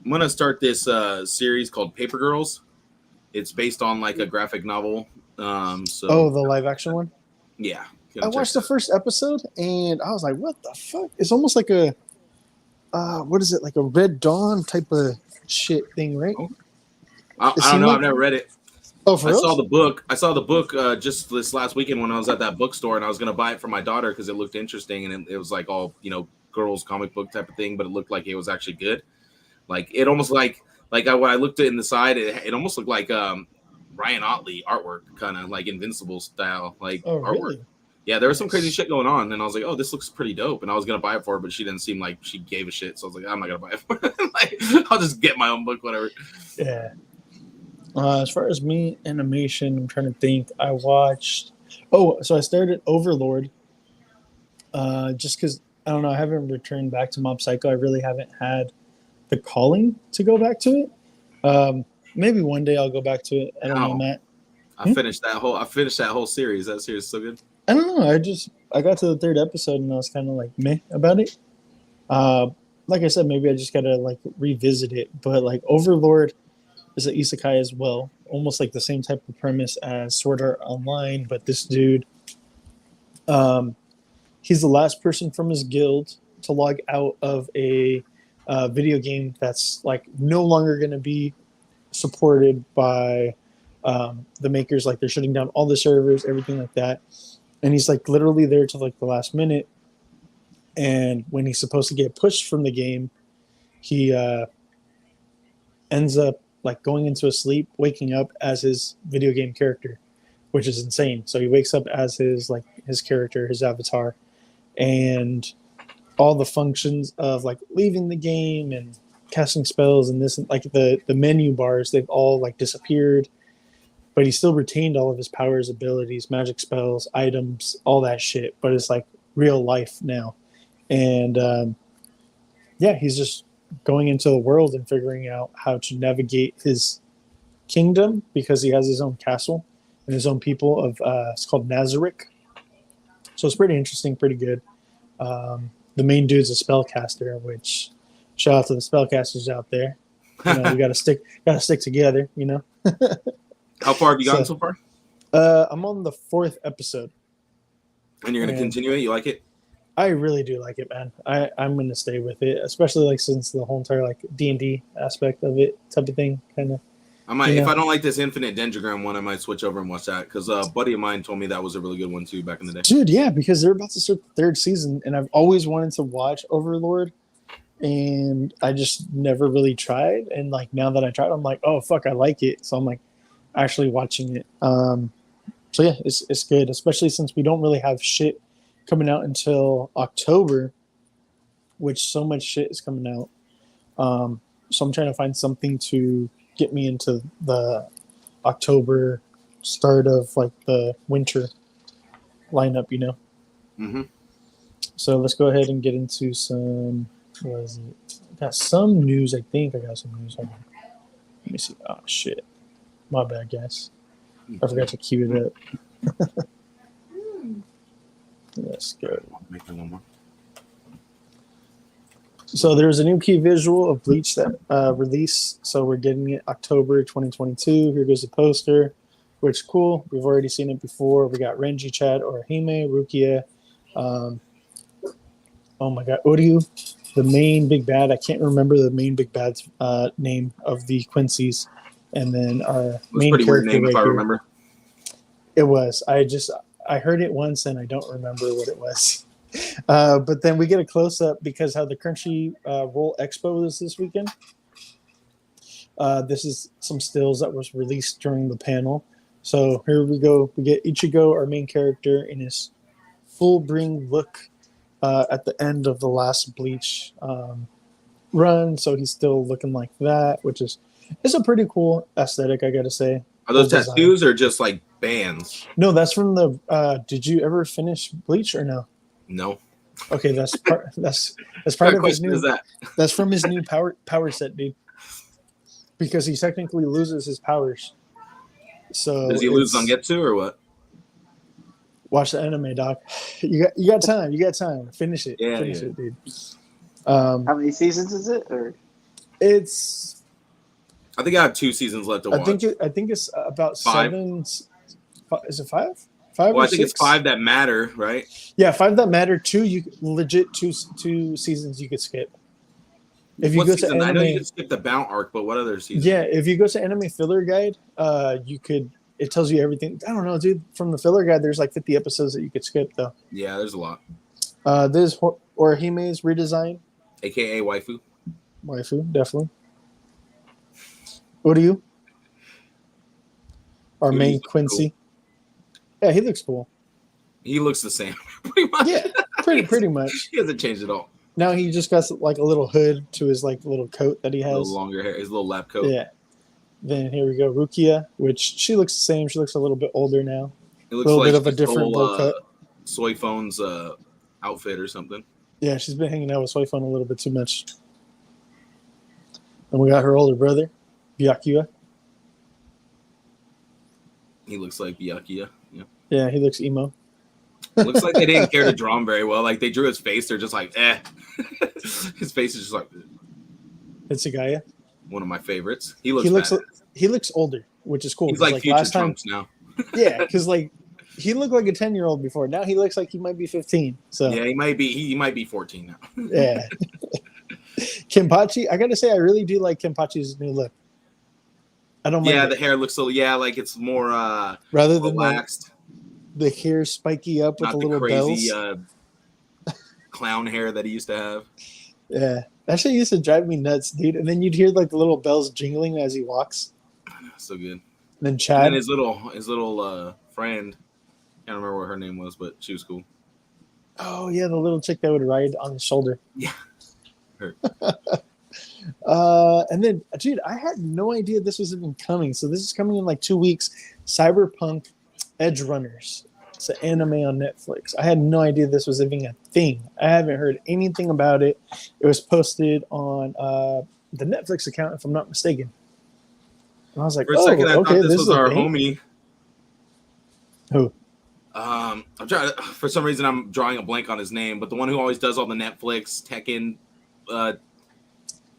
gonna start this series called Paper Girls. It's based on like a graphic novel. So The live action one. yeah, I watched the first episode and I was like, "What the fuck?" It's almost like a what is it? Like a Red Dawn type of shit thing, right? I don't know. Like... I've never read it. Oh, for real? I saw the book just this last weekend when I was at that bookstore, and I was gonna buy it for my daughter because it looked interesting, and it was like all girls comic book type of thing, but it looked like it was actually good. Like it almost when I looked at it in the side, it almost looked like Ryan Otley artwork, kind of like Invincible style, like artwork. Really? Yeah, there was some crazy shit going on, and I was like, "Oh, this looks pretty dope." And I was gonna buy it for her, but she didn't seem like she gave a shit. So I was like, "I'm not gonna buy it for her. Like, I'll just get my own book, whatever." Yeah. As far as me animation, I'm trying to think. I watched. Oh, so I started Overlord. Just because I don't know, I haven't returned back to Mob Psycho. I really haven't had the calling to go back to it. Maybe one day I'll go back to it. I don't know, Matt. I finished that whole series. That series is so good. I don't know. I got to the third episode and I was kind of like meh about it. Like I said, maybe I just gotta like revisit it. But like Overlord is an isekai as well, almost like the same type of premise as Sword Art Online. But this dude, he's the last person from his guild to log out of a video game that's like no longer going to be supported by the makers. Like they're shutting down all the servers, everything like that. And he's like literally there till like the last minute. And when he's supposed to get pushed from the game, he ends up like going into a sleep, waking up as his video game character, which is insane. So he wakes up as his character, his avatar, and all the functions of like leaving the game and casting spells and this, like the menu bars, they've all like disappeared, but he still retained all of his powers, abilities, magic spells, items, all that shit. But it's like real life now. And he's just going into the world and figuring out how to navigate his kingdom because he has his own castle and his own people of it's called Nazarick. So it's pretty interesting, pretty good. The main dude's a spellcaster, which shout out to the spellcasters out there. You know, we gotta stick together, you know. How far have you gotten so far? I'm on the 4th episode. And you're gonna continue it? You like it? I really do like it, man. I'm gonna stay with it, especially like since the whole entire like D&D aspect of it, type of thing, kind of. I might, if I don't like this Infinite Dendrogram one, I might switch over and watch that because a buddy of mine told me that was a really good one too back in the day. Dude, yeah, because they're about to start the 3rd season, and I've always wanted to watch Overlord, and I just never really tried. And like now that I tried, I'm like, oh fuck, I like it. So I'm like actually watching it. So yeah, it's good, especially since we don't really have shit coming out until October, which so much shit is coming out. So I'm trying to find something to get me into the October start of like the winter lineup, you know. Mm-hmm. So let's go ahead and get into some. What is it? I got some news. I think I got some news. Hold on. Let me see. Oh shit, my bad, guys. I forgot to cue it up. Let's go. Make one more. So there's a new key visual of Bleach that released. So we're getting it October 2022. Here goes the poster, which cool. We've already seen it before. We got Renji, Chad, Orihime, Rukia. Oh my God, Uryu, the main big bad. I can't remember the main big bad's name of the Quincy's. And then our main pretty character weird name right if I here. remember. It was. I heard it once and I don't remember what it was. But then we get a close up because how the Crunchy Roll Expo was this weekend. This is some stills that was released during the panel. So here we go. We get Ichigo, our main character, in his full bring look at the end of the last Bleach run. So he's still looking like that, which is it's a pretty cool aesthetic, I gotta say. Are those Full design. tattoos or just like bands? No, that's from the. Did you ever finish Bleach or no? No. Okay, that's part. That's What part kind of of his question new. is that? That's from his new power set, dude. Because he technically loses his powers. So Does he lose it's- Zangetsu or what? Watch the anime, doc. You got time. You got time. Finish it. Yeah, Finish yeah. it, dude. How many seasons is it? Or It's. I think I have 2 seasons left to watch. I think it's about 5? 7. Is it 5? 5 Well, or I think 6? it's 5 that matter, right? Yeah, 5 that matter. 2 you legit two seasons you could skip. If you What go season? to I know you anime, can skip the Bound arc, but what other season? yeah, if you go to anime filler guide, you could. It tells you everything. I don't know, dude. From the filler guide, there's like 50 episodes that you could skip though. Yeah, there's a lot. There's Orihime's redesign. AKA waifu. Waifu, definitely. What are you? Our Dude, main he's Quincy. Yeah, he looks cool. He looks the same, pretty much. Yeah, pretty much. He hasn't changed at all. Now he just got like a little hood to his like little coat that he A little has. longer hair, his little lab coat. Yeah. Then here we go, Rukia, which she looks the same. She looks a little bit older now. It looks Little like bit of a she different stole, bowl cut. Soy Phone's outfit or something. Yeah, she's been hanging out with Soifun a little bit too much. And we got her older brother, Byakuya. He looks like Byakuya. Yeah. Yeah, he looks emo. Looks like they didn't care to draw him very well. Like they drew his face, they're just like, eh. His face is just like Hitsugaya. one of my favorites. He looks badass. He looks older, which is cool. He's 'cause, like future last time, Trunks now. yeah, because like he looked like a 10-year-old before. Now he looks like he might be 15. So Yeah, he might be 14 now. yeah. Kenpachi, I gotta say, I really do like Kenpachi's new look. I don't mind Yeah, it. the hair looks so like it's more Rather than relaxed. the hair spiky up with Not the the little crazy bells. clown hair that he used to have. Yeah, that shit used to drive me nuts, dude. And then you'd hear like the little bells jingling as he walks. So good. And then And Chad, then his little friend, can't remember what her name was, but she was cool. oh yeah, the little chick that would ride on his shoulder. Yeah. Her. And then, dude, I had no idea this was even coming. So this is coming in like 2 weeks. Cyberpunk Edge Runners. It's an anime on Netflix. I had no idea this was even a thing. I haven't heard anything about it. It was posted on the Netflix account, if I'm not mistaken. And I was like, For a second, I thought this was is a our thing? homie. Who? I'm trying. For some reason, I'm drawing a blank on his name, but the one who always does all the Netflix Tekken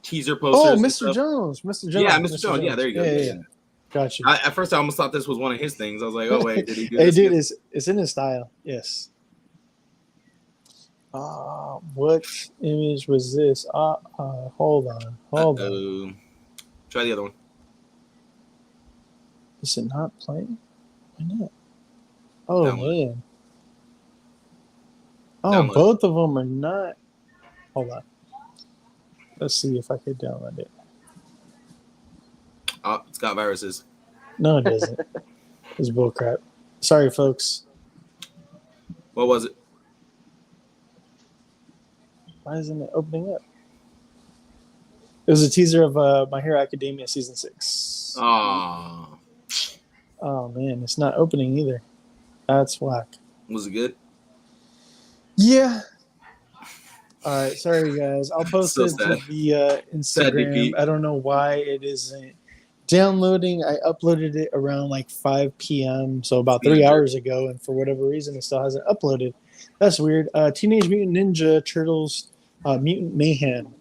teaser posters. Oh, and Mr. stuff. Jones. Mr. Jones. Yeah, Mr. Jones. Yeah, there you go. Yeah. Got you. At first, I almost thought this was one of his things. I was like, oh wait, did he do Hey, this? dude, again? it's in his style. Yes. What image was this? Hold on. Uh-oh. Try the other one. Is it not playing? Why not? Oh, Download. man. Oh, Download. both of them are not. Hold on. Let's see if I could download it. Oh, it's got viruses. No, it doesn't. It's bullcrap. Sorry, folks. What was it? Why isn't it opening up? It was a teaser of My Hero Academia Season 6. Oh, Oh, man. It's not opening either. That's whack. was it good? Yeah. All right. Sorry, guys. I'll post So it sad. to the Sad Instagram. repeat. I don't know why it isn't downloading. I uploaded it around like 5 p.m. So about 3 Yeah. hours ago. And for whatever reason, it still hasn't uploaded. That's weird. Teenage Mutant Ninja Turtles Mutant Mayhem.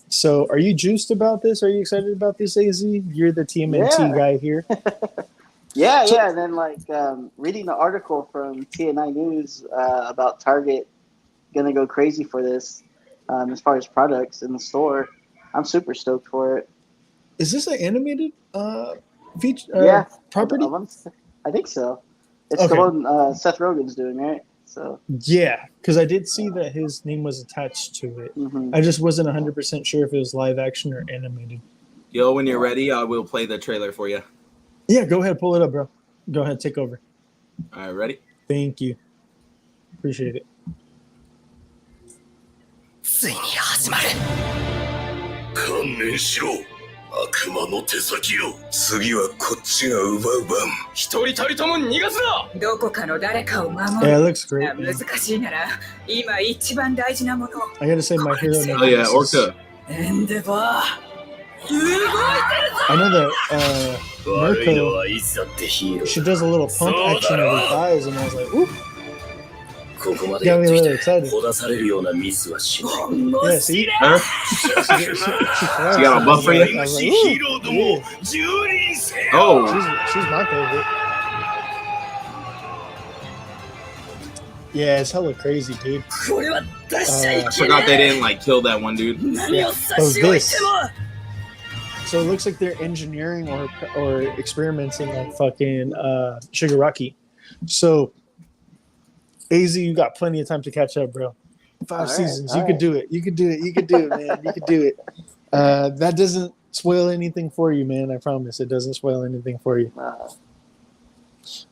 So are you juiced about this? Are you excited about this, AZ? You're the TMNT Yeah. guy here. Yeah. And then like reading the article from TNI News about Target gonna go crazy for this as far as products in the store. I'm super stoked for it. Is this an animated feature, Yeah. property? I think so. It's Okay. the one Seth Rogen's doing, right? So Yeah, because I did see that his name was attached to it. mhm. I just wasn't 100% sure if it was live action or animated. Yo, when you're ready, I will play the trailer for you. Yeah, go ahead, pull it up, bro. Go ahead, take over. All right, ready? Thank you. Appreciate it. ついに始まる観念しろ悪魔の手先を次はこっちが奪う番一人たりとも逃がすなどこかの誰かを守 Yeah, る it looks great. 難 Man. しいなら今一番大事なもの I gotta say, my hero. Oh yeah, Orca. エンデバー I know that 悪いの Mirko, はいつだってヒーロ she ー does a little pump action of her thighs, and I was like, ooh. ここまで Got やっ me てき really て excited. ほだされるようなミスはしない Yeah, see? Huh? She She got a buff for you? I was like, ヒ ooh. ーローど Yeah. も蹂躙せよ Oh, She's my favorite. Yeah, it's hella crazy, dude. これは出しちゃい I け forgot ない they didn't like kill that one dude. 何を差し置いても So it looks like they're engineering or experimenting on fucking Shigaraki. So AZ, you got plenty of time to catch up, bro. 5 right, seasons. all You could right. do it. You could do it. You could do it, man. You could do it. That doesn't spoil anything for you, man. I promise. It doesn't spoil anything for you.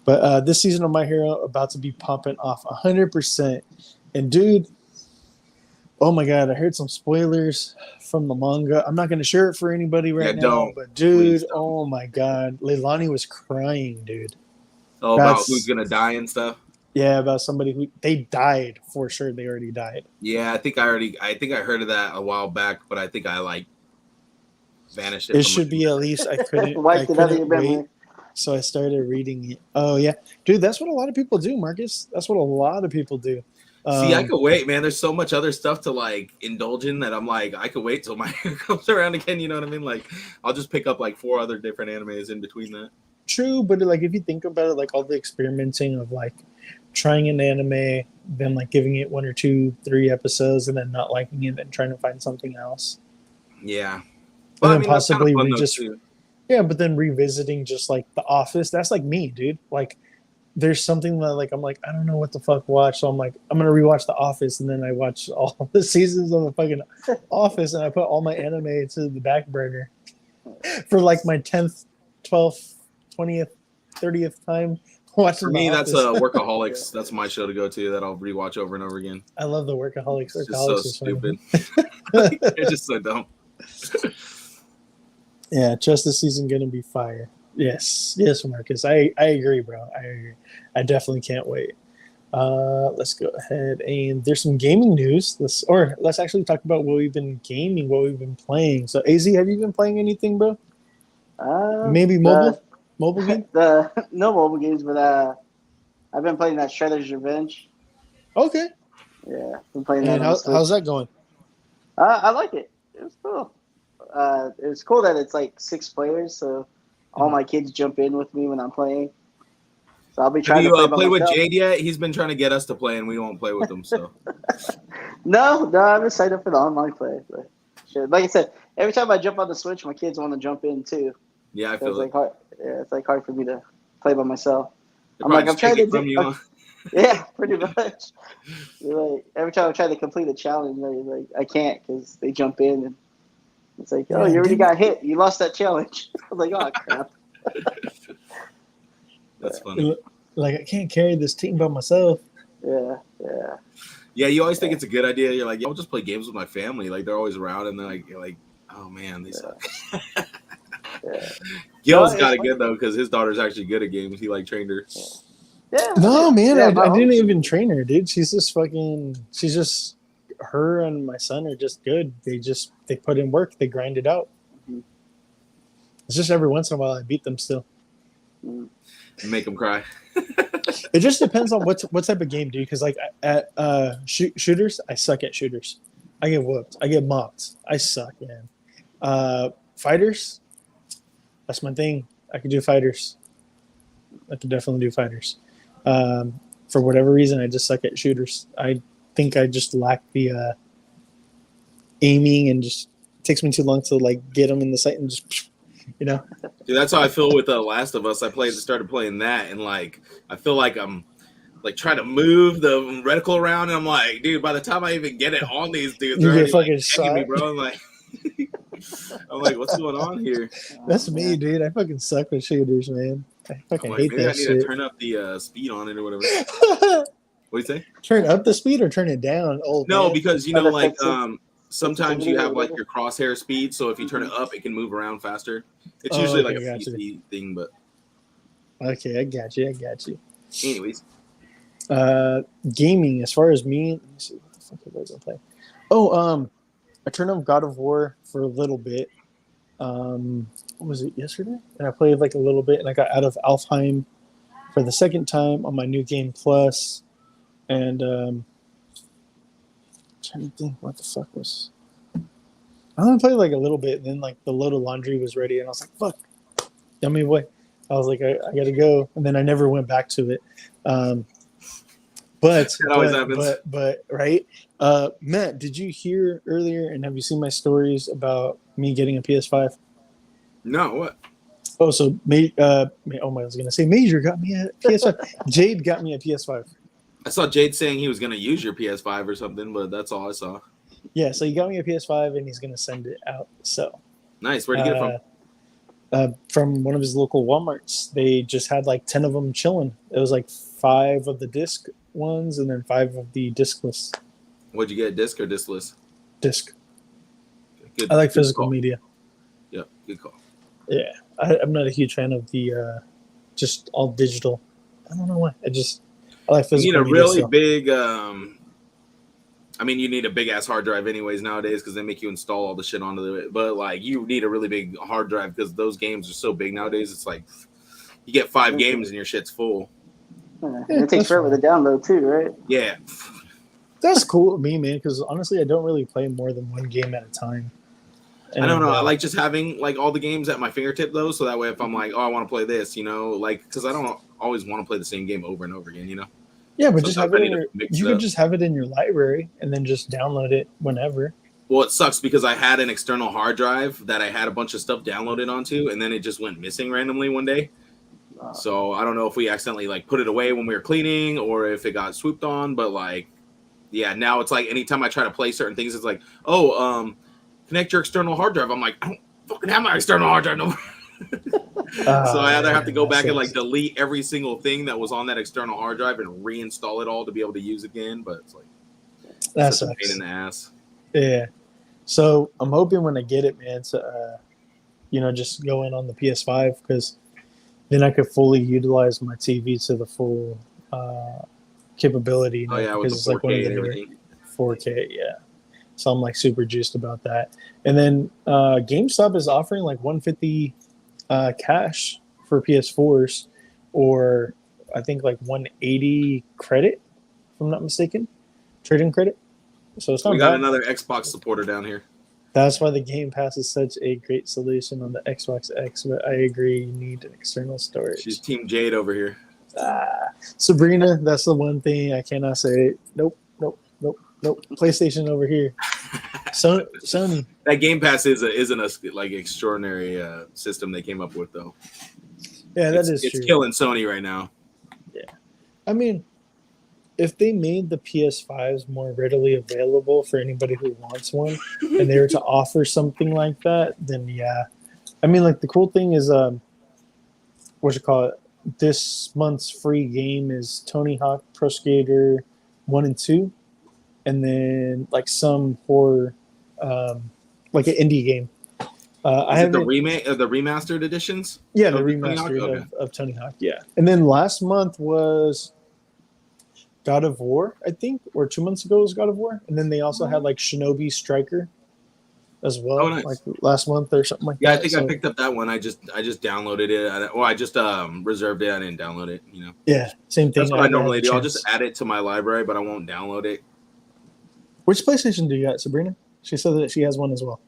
But this season of My Hero about to be popping off 100%. And dude, oh my god, I heard some spoilers from the manga. I'm not going to share it for anybody right Yeah, now. don't. But dude, Please don't. oh my god, Leilani was crying, dude. Oh, about That's- who's gonna die and stuff. Yeah, about somebody who they died for sure. They already died. Yeah, I think I heard of that a while back, but I think I like vanished. It should be at least I couldn't. I Wiped it out of your couldn't wait, memory. so I started reading it. Oh yeah, dude, that's what a lot of people do, Marcus. That's what a lot of people do. See, I could wait, man. There's so much other stuff to like indulge in that I'm like, I could wait till my hair comes around again. You know what I mean? Like, I'll just pick up like 4 other different animes in between that. True, but like if you think about it, like all the experimenting of like trying an anime, then like giving it 1 or 2, 3 episodes, and then not liking it, then trying to find something else. Yeah, And then that's possibly kinda fun, we though, just too. yeah, but then revisiting just like The Office. That's like me, dude. Like there's something that like I'm like I don't know what the fuck watch, so I'm like I'm gonna rewatch The Office, and then I watch all the seasons of the fucking Office, and I put all my anime to the back burner for like my 10th, 12th, 20th, 30th time watching. For me, The that's Office. Workaholics. That's my show to go to that I'll rewatch over and over again. I love the Workaholics. It's just Workaholics so is funny. stupid. It's just so dumb. Yeah, just this season gonna be fire. Yes, Marcus. I agree, bro. I agree. I definitely can't wait. Let's go ahead and there's some gaming news. Let's actually talk about what we've been gaming, what we've been playing. So AZ, have you been playing anything, bro? Maybe mobile game? No mobile games, but I've been playing that Shredder's Revenge. Okay. Yeah, been playing that. And on the Switch. how's that going? I like it. It was cool. It was cool that it's like 6 players, so all my kids jump in with me when I'm playing. So I'll be Have trying to you play played with myself. Jade yet? He's been trying to get us to play, and we won't play with him. So No, I'm just signed up for the online play. But shit, like I said, every time I jump on the Switch, my kids want to jump in too. yeah, I So feel it's it. like hard. Yeah, it's like hard for me to play by myself. They're I'm probably like, I'm just trying taking to it from do- you. Huh? Yeah, pretty much. Like every time I try to complete a challenge, like I can't because they jump in and it's like, oh, Yeah, you already didn't- got hit. You lost that challenge. I was like, oh crap. That's funny. Like I can't carry this team by myself. Yeah. Yeah, you always think it's a good idea. You're like, I'll just play games with my family. Like they're always around, and you're like, oh man, they suck. Yeah. Gil's No, got it's it good though because his daughter's actually good at games. He like trained her. Yeah. No, man, Yeah, I my didn't home- even train her, dude. She's just her and my son are just good. They put in work, they grind it out. Mhm. It's just every once in a while I beat them still. Make him cry. It just depends on what type of game, dude. Because like at shooters, I suck at shooters. I get whooped. I get mopped. I suck, man. Fighters, that's my thing. I can do fighters. I can definitely do fighters. For whatever reason, I just suck at shooters. I think I just lack the aiming, and just takes me too long to like get them in the sight and just, you know. Dude, that's how I feel with The Last of Us. I started playing that, and like I feel like I'm like trying to move the reticle around, and I'm like, dude, by the time I even get it on these dudes, You they're get already fucking like, me, shot. bro. I'm like, what's going on here? That's me, dude. I fucking suck with shooters, man. I fucking I'm like, hate maybe I that need shit. to turn up the speed on it or whatever. What do you say? Turn up the speed or turn it down? Oh, No, man. because Oh, that's like it. sometimes you have like your crosshair speed, so if you turn it up, it can move around faster. It's usually like a PC thing, but okay, I got you. anyways. Gaming. As far as me, let me see what the fuck I was gonna play. Oh, I turned on God of War for a little bit. What was it, yesterday? And I played like a little bit, and I got out of Alfheim for the second time on my new game plus. And I'm trying to think what the fuck was. I only played like a little bit, and then like the load of laundry was ready, and I was like, "Fuck, dummy boy." I was like, I gotta go, and then I never went back to it. But right, Matt, did you hear earlier, and have you seen my stories about me getting a PS5? No, what? Oh, so I was gonna say Major got me a PS5. Jade got me a PS5. I saw Jade saying he was gonna use your PS5 or something, but that's all I saw. Yeah, so he got me a PS5, and he's gonna send it out. So nice. Where'd you get it from? From one of his local Walmarts. They just had like 10 of them chilling. It was like 5 of the disc ones, and then 5 of the discless. What'd you get, disc or discless? Disc. Good, I like good physical call. media. Yeah, good call. Yeah, I'm not a huge fan of the just all digital. I don't know why. I like physical. You need a media really still. big. You need a big ass hard drive anyways nowadays because they make you install all the shit onto it. But like, you need a really big hard drive because those games are so big nowadays. It's like you get 5 games and your shit's full. It takes forever to download too, right? Yeah. That's cool with me, man. Because honestly, I don't really play more than one game at a time. And, I don't know. I like just having like all the games at my fingertip though, so that way if I'm like, oh, I want to play this, like because I don't always want to play the same game over and over again, Yeah, but just Sometimes have I it. You could just have it in your library and then just download it whenever. Well, it sucks because I had an external hard drive that I had a bunch of stuff downloaded onto, and then it just went missing randomly one day. So I don't know if we accidentally like put it away when we were cleaning or if it got swooped on, but like, yeah, now it's like anytime I try to play certain things, it's like, connect your external hard drive. I'm like, I don't fucking have my external hard drive no more. So I either have to go back and like delete every single thing that was on that external hard drive and reinstall it all to be able to use again. But it's like that's a pain in the ass. Yeah. So I'm hoping when I get it, man, to just go in on the PS5 because then I could fully utilize my TV to the full capability. Oh yeah, with the 4K and everything. 4K, yeah. So I'm like super juiced about that. And then GameStop is offering like $150 cash for PS4s, or I think like $180 credit, if I'm not mistaken, trading credit. So it's not we got bad. Another Xbox supporter down here. That's why the Game Pass is such a great solution on the Xbox X. But I agree, you need an external storage. She's Team Jade over here. Sabrina, that's the one thing I cannot say. Nope. PlayStation over here. Sony. That Game Pass isn't a like extraordinary system they came up with though. Yeah, it's true. It's killing Sony right now. Yeah, I mean, if they made the PS5s more readily available for anybody who wants one, and they were to offer something like that, then yeah. I mean, like the cool thing is, this month's free game is Tony Hawk Pro Skater 1 and 2. And then like some horror, like an indie game. I have the remastered editions. Yeah, the remastered of Tony Hawk. Yeah, and then last month was God of War, I think, or 2 months ago was God of War, and then they also had like Shinobi Striker as well, oh, nice. like last month or something like that. Yeah, I think I picked up that one. I just downloaded it. I just reserved it. I didn't download it. Yeah, same thing. That's what I normally do. I'll just add it to my library, but I won't download it. Which PlayStation do you got, Sabrina? She said that she has one as well.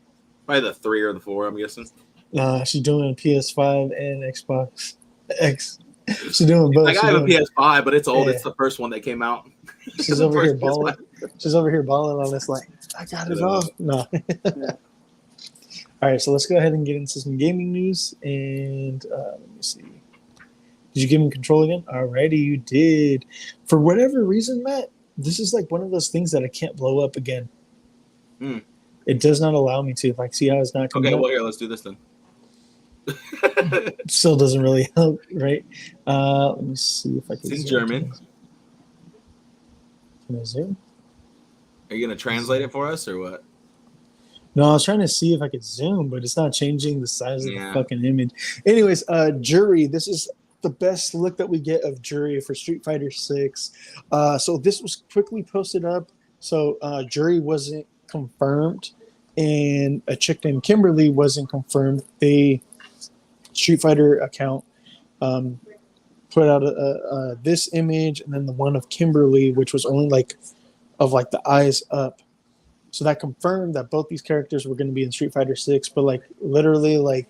Probably the 3 or the 4, I'm guessing. Nah, she's doing PS5 and Xbox X. She's doing both. Like I have a PS5, but it's old. Yeah. It's the first one that came out. She's over here balling. She's over here balling on this like, I got it all. No. All right, so let's go ahead and get into some gaming news. And let me see. Did you give him control again? Alrighty, you did. For whatever reason, Matt, this is like one of those things that I can't blow up again. It does not allow me to. Like, see how it's not coming Okay, up? well, here, let's do this then. Still doesn't really help, right? Let me see if I can. It's in German. Can I zoom? Are you going to translate it for us or what? No, I was trying to see if I could zoom, but it's not changing the size of the Yeah. fucking image. Anyways, Jury. This is the best look that we get of Jury for Street Fighter 6. So this was quickly posted up. So Jury wasn't confirmed, and a chick named Kimberly wasn't confirmed. They Street Fighter account put out this image, and then the one of Kimberly, which was only like the eyes up. So that confirmed that both these characters were going to be in Street Fighter 6, but like literally like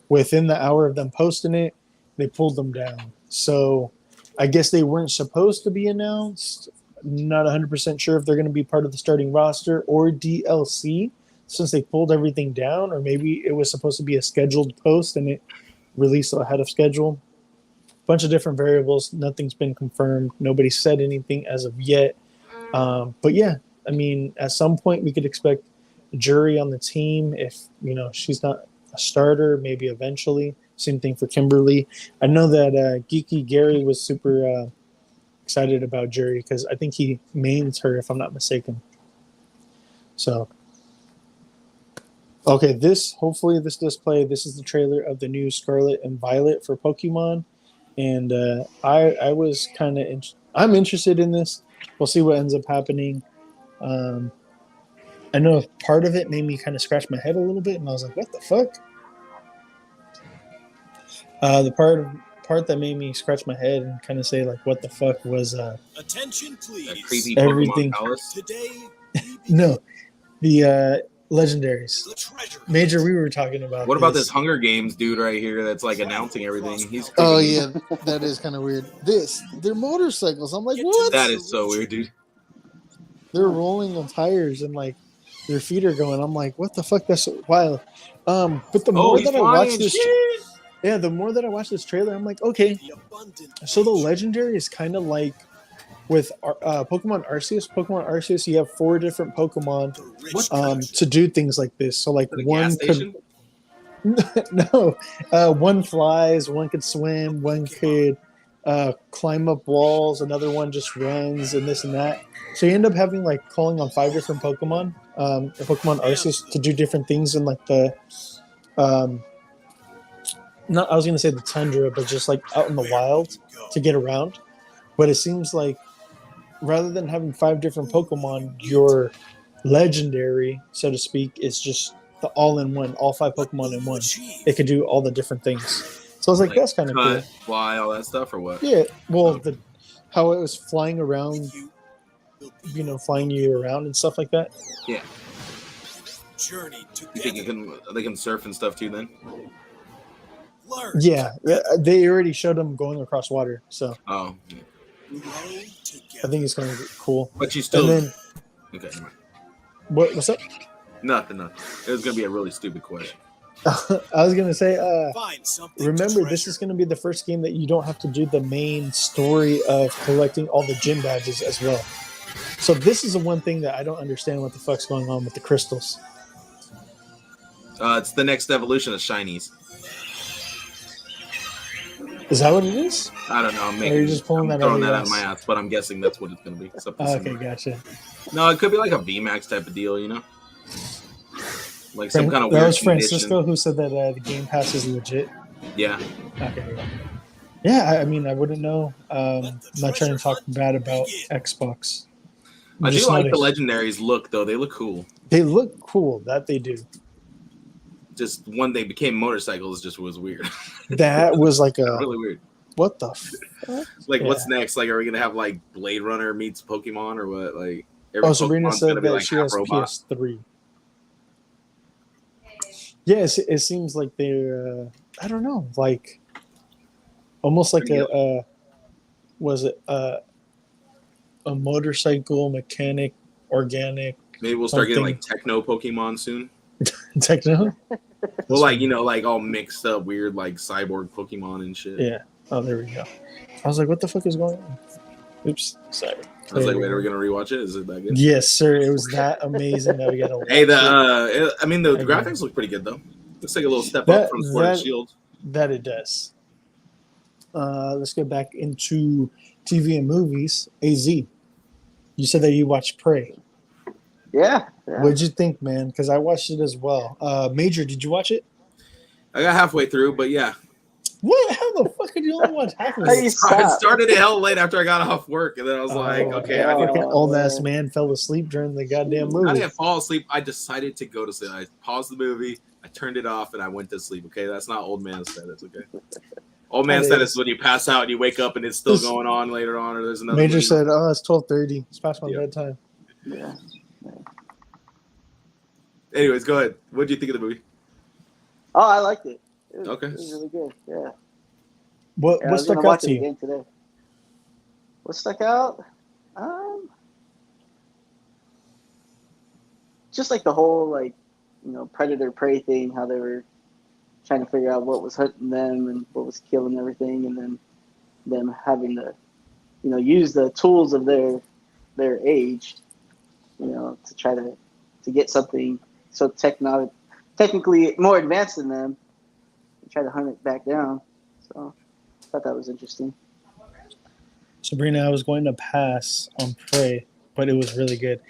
within the hour of them posting it, they pulled them down. So I guess they weren't supposed to be announced. Not 100% sure if they're going to be part of the starting roster or DLC since they pulled everything down, or maybe it was supposed to be a scheduled post and it released ahead of schedule. Bunch of different variables. Nothing's been confirmed. Nobody said anything as of yet. But yeah, I mean, at some point we could expect Jury on the team if, she's not a starter, maybe eventually. Same thing for Kimberly. I know that Geeky Gary was super excited about Jury because I think he mains her, if I'm not mistaken. So, okay, hopefully this display, this is the trailer of the new Scarlet and Violet for Pokemon. And I was kind of, I'm interested in this. We'll see what ends up happening. I know part of it made me kind of scratch my head a little bit, and I was like, what the fuck? The part that made me scratch my head and kind of say, like, what the fuck was Attention, please. That creepy Everything. Pokemon Palace. Today, no, the legendaries. the treasure. Major, we were talking about What about this Hunger Games dude right here that's like announcing everything? He's creepy. Oh, yeah, that is kind of weird. They're motorcycles. I'm like, what? That is so weird, dude. They're rolling on tires and, like, their feet are going. I'm like, what the fuck? That's so wild. But the more that I watch this... Yeah, the more that I watch this trailer, I'm like, okay, The abundant so the legendary is kind of like with Pokemon Arceus. Pokemon Arceus, you have 4 different Pokemon the rich to do things like this. So like The one gas station? could no, one flies, one could swim, one could climb up walls, another one just runs and this and that. So you end up having like calling on 5 different Pokemon, Pokemon Arceus to do different things in like the not I was gonna say the tundra, but just like out in the wild to get around. But it seems like rather than having 5 different Pokemon, your legendary, so to speak, is just the all-in-one, all 5 Pokemon in one. It could do all the different things. So I was like that's kind of cool. Fly, all that stuff, or what? Yeah, well, how it was flying around, flying you around and stuff like that. Yeah. journey You think together. they can surf and stuff too? Then. Learn. Yeah, they already showed them going across water, so Oh. Yeah. Grow I think it's going to be cool. But you still. And then Okay. Never mind. what's up? Nothing. It was gonna be a really stupid question. I was going to say, Find something to remember, this treasure. is going to be the first game that you don't have to do the main story of collecting all the gym badges as well. So this is the one thing that I don't understand what the fuck's going on with the crystals. It's the next evolution of shinies. Is that what it is? I don't know. I'm Or you're just pulling I'm that out throwing of that your out of my ass, but I'm guessing that's what it's gonna be. Something Okay, similar. gotcha. No, it could be like a VMAX type of deal, Like some kind of that weird was Francisco condition. who said that the Game Pass is legit. Yeah. Okay. Yeah, I mean, I wouldn't know. I'm not trying to talk bad about Xbox. I do Just like not the ex- legendaries look though. They look cool. They look cool. That they do. Just when they became motorcycles just was weird. That was like a Really weird. what the fuck? Like Yeah. what's next? Like are we gonna have like Blade Runner meets Pokemon or what? Like Oh, Sabrina Pokemon's said gonna be that like she half has robot. PS3. Yeah, it seems like they're. I don't know, like almost like was it a motorcycle mechanic organic Maybe we'll start getting something. like techno Pokemon soon. techno? Well, like like all mixed up, weird like cyborg Pokemon and shit. Yeah. Oh, there we go. I was like, what the fuck is going on? Oops, sorry. I was like, wait, are we gonna rewatch it? Is it that good? Yes, sir. It was that amazing that we got to watch Hey, it. the Okay. graphics look pretty good though. Looks like a little step That- up from Sword and that- Shield. That it does. Let's get back into TV and movies. AZ, you said that you watched Prey. Yeah. Yeah. What'd you think, man? Because I watched it as well. Major, did you watch it? I got halfway through, but yeah. What? How the fuck did you only watch half of How you it? stop? I started it hell late after I got off work, and then I was like, Oh, okay, yeah. I Fucking can. old ass man fell asleep during the goddamn I movie. didn't fall asleep. I decided to go to sleep. I paused the movie, I turned it off, and I went to sleep. Okay, that's not old man status. Okay, old man That status is. is when you pass out and you wake up and it's still going on later on, or there's another. Major movie. said, "Oh, it's 12:30. It's past my Yeah. bedtime." Yeah. Anyways, go ahead. What did you think of the movie? Oh, I liked it. It Okay. was really good. Yeah. What Yeah, I what was stuck gonna out watch to it you? again today. What stuck out? Just like the whole predator prey thing, how they were trying to figure out what was hunting them and what was killing everything, and then them having to use the tools of their age, to try to get something so technically more advanced than them and try to hunt it back down. So I thought that was interesting. Sabrina, I was going to pass on Prey, but it was really good.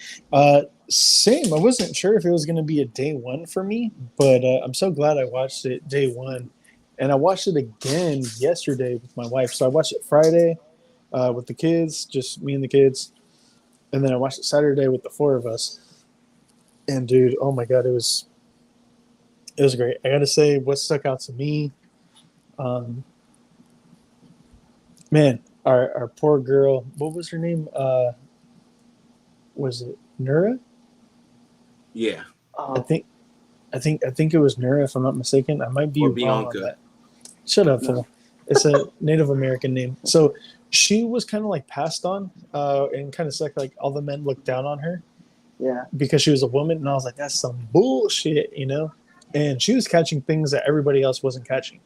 Same. I wasn't sure if it was going to be a day one for me, but I'm so glad I watched it day one. And I watched it again yesterday with my wife. So I watched it Friday with the kids, just me and the kids. And then I watched it Saturday with the four of us. And dude, oh my God, it was great. I got to say, what stuck out to me, man, our poor girl, what was her name? Was it Nura? Yeah. I think it was Nura, if I'm not mistaken. I might be Or wrong on Bianca. that. Shut up, No. fool. It's a Native American name. So she was kind of like passed on, and kind of sucked. Like all the men looked down on her Yeah. because she was a woman, and I was like, that's some bullshit, And she was catching things that everybody else wasn't catching,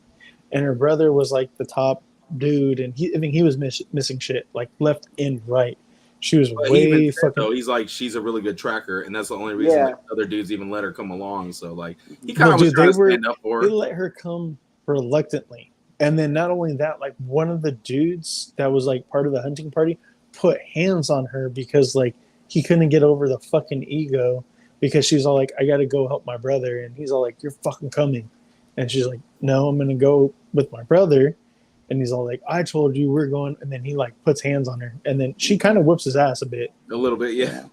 and her brother was like the top dude, and he was missing shit like left and right. She was But he even way said, fucking. though, he's like, she's a really good tracker, and that's the only reason Yeah. like, other dudes even let her come along. So like, he Well, kind of was dude, trying they to were- stand up for They her. let her come reluctantly. And then not only that, like one of the dudes that was like part of the hunting party put hands on her because like he couldn't get over the fucking ego because she's all like, I gotta go help my brother, and he's all like, you're fucking coming. And she's like, no, I'm gonna go with my brother. And he's all like, I told you we're going, and then he like puts hands on her, and then she kind of whips his ass a bit. A little bit, yeah.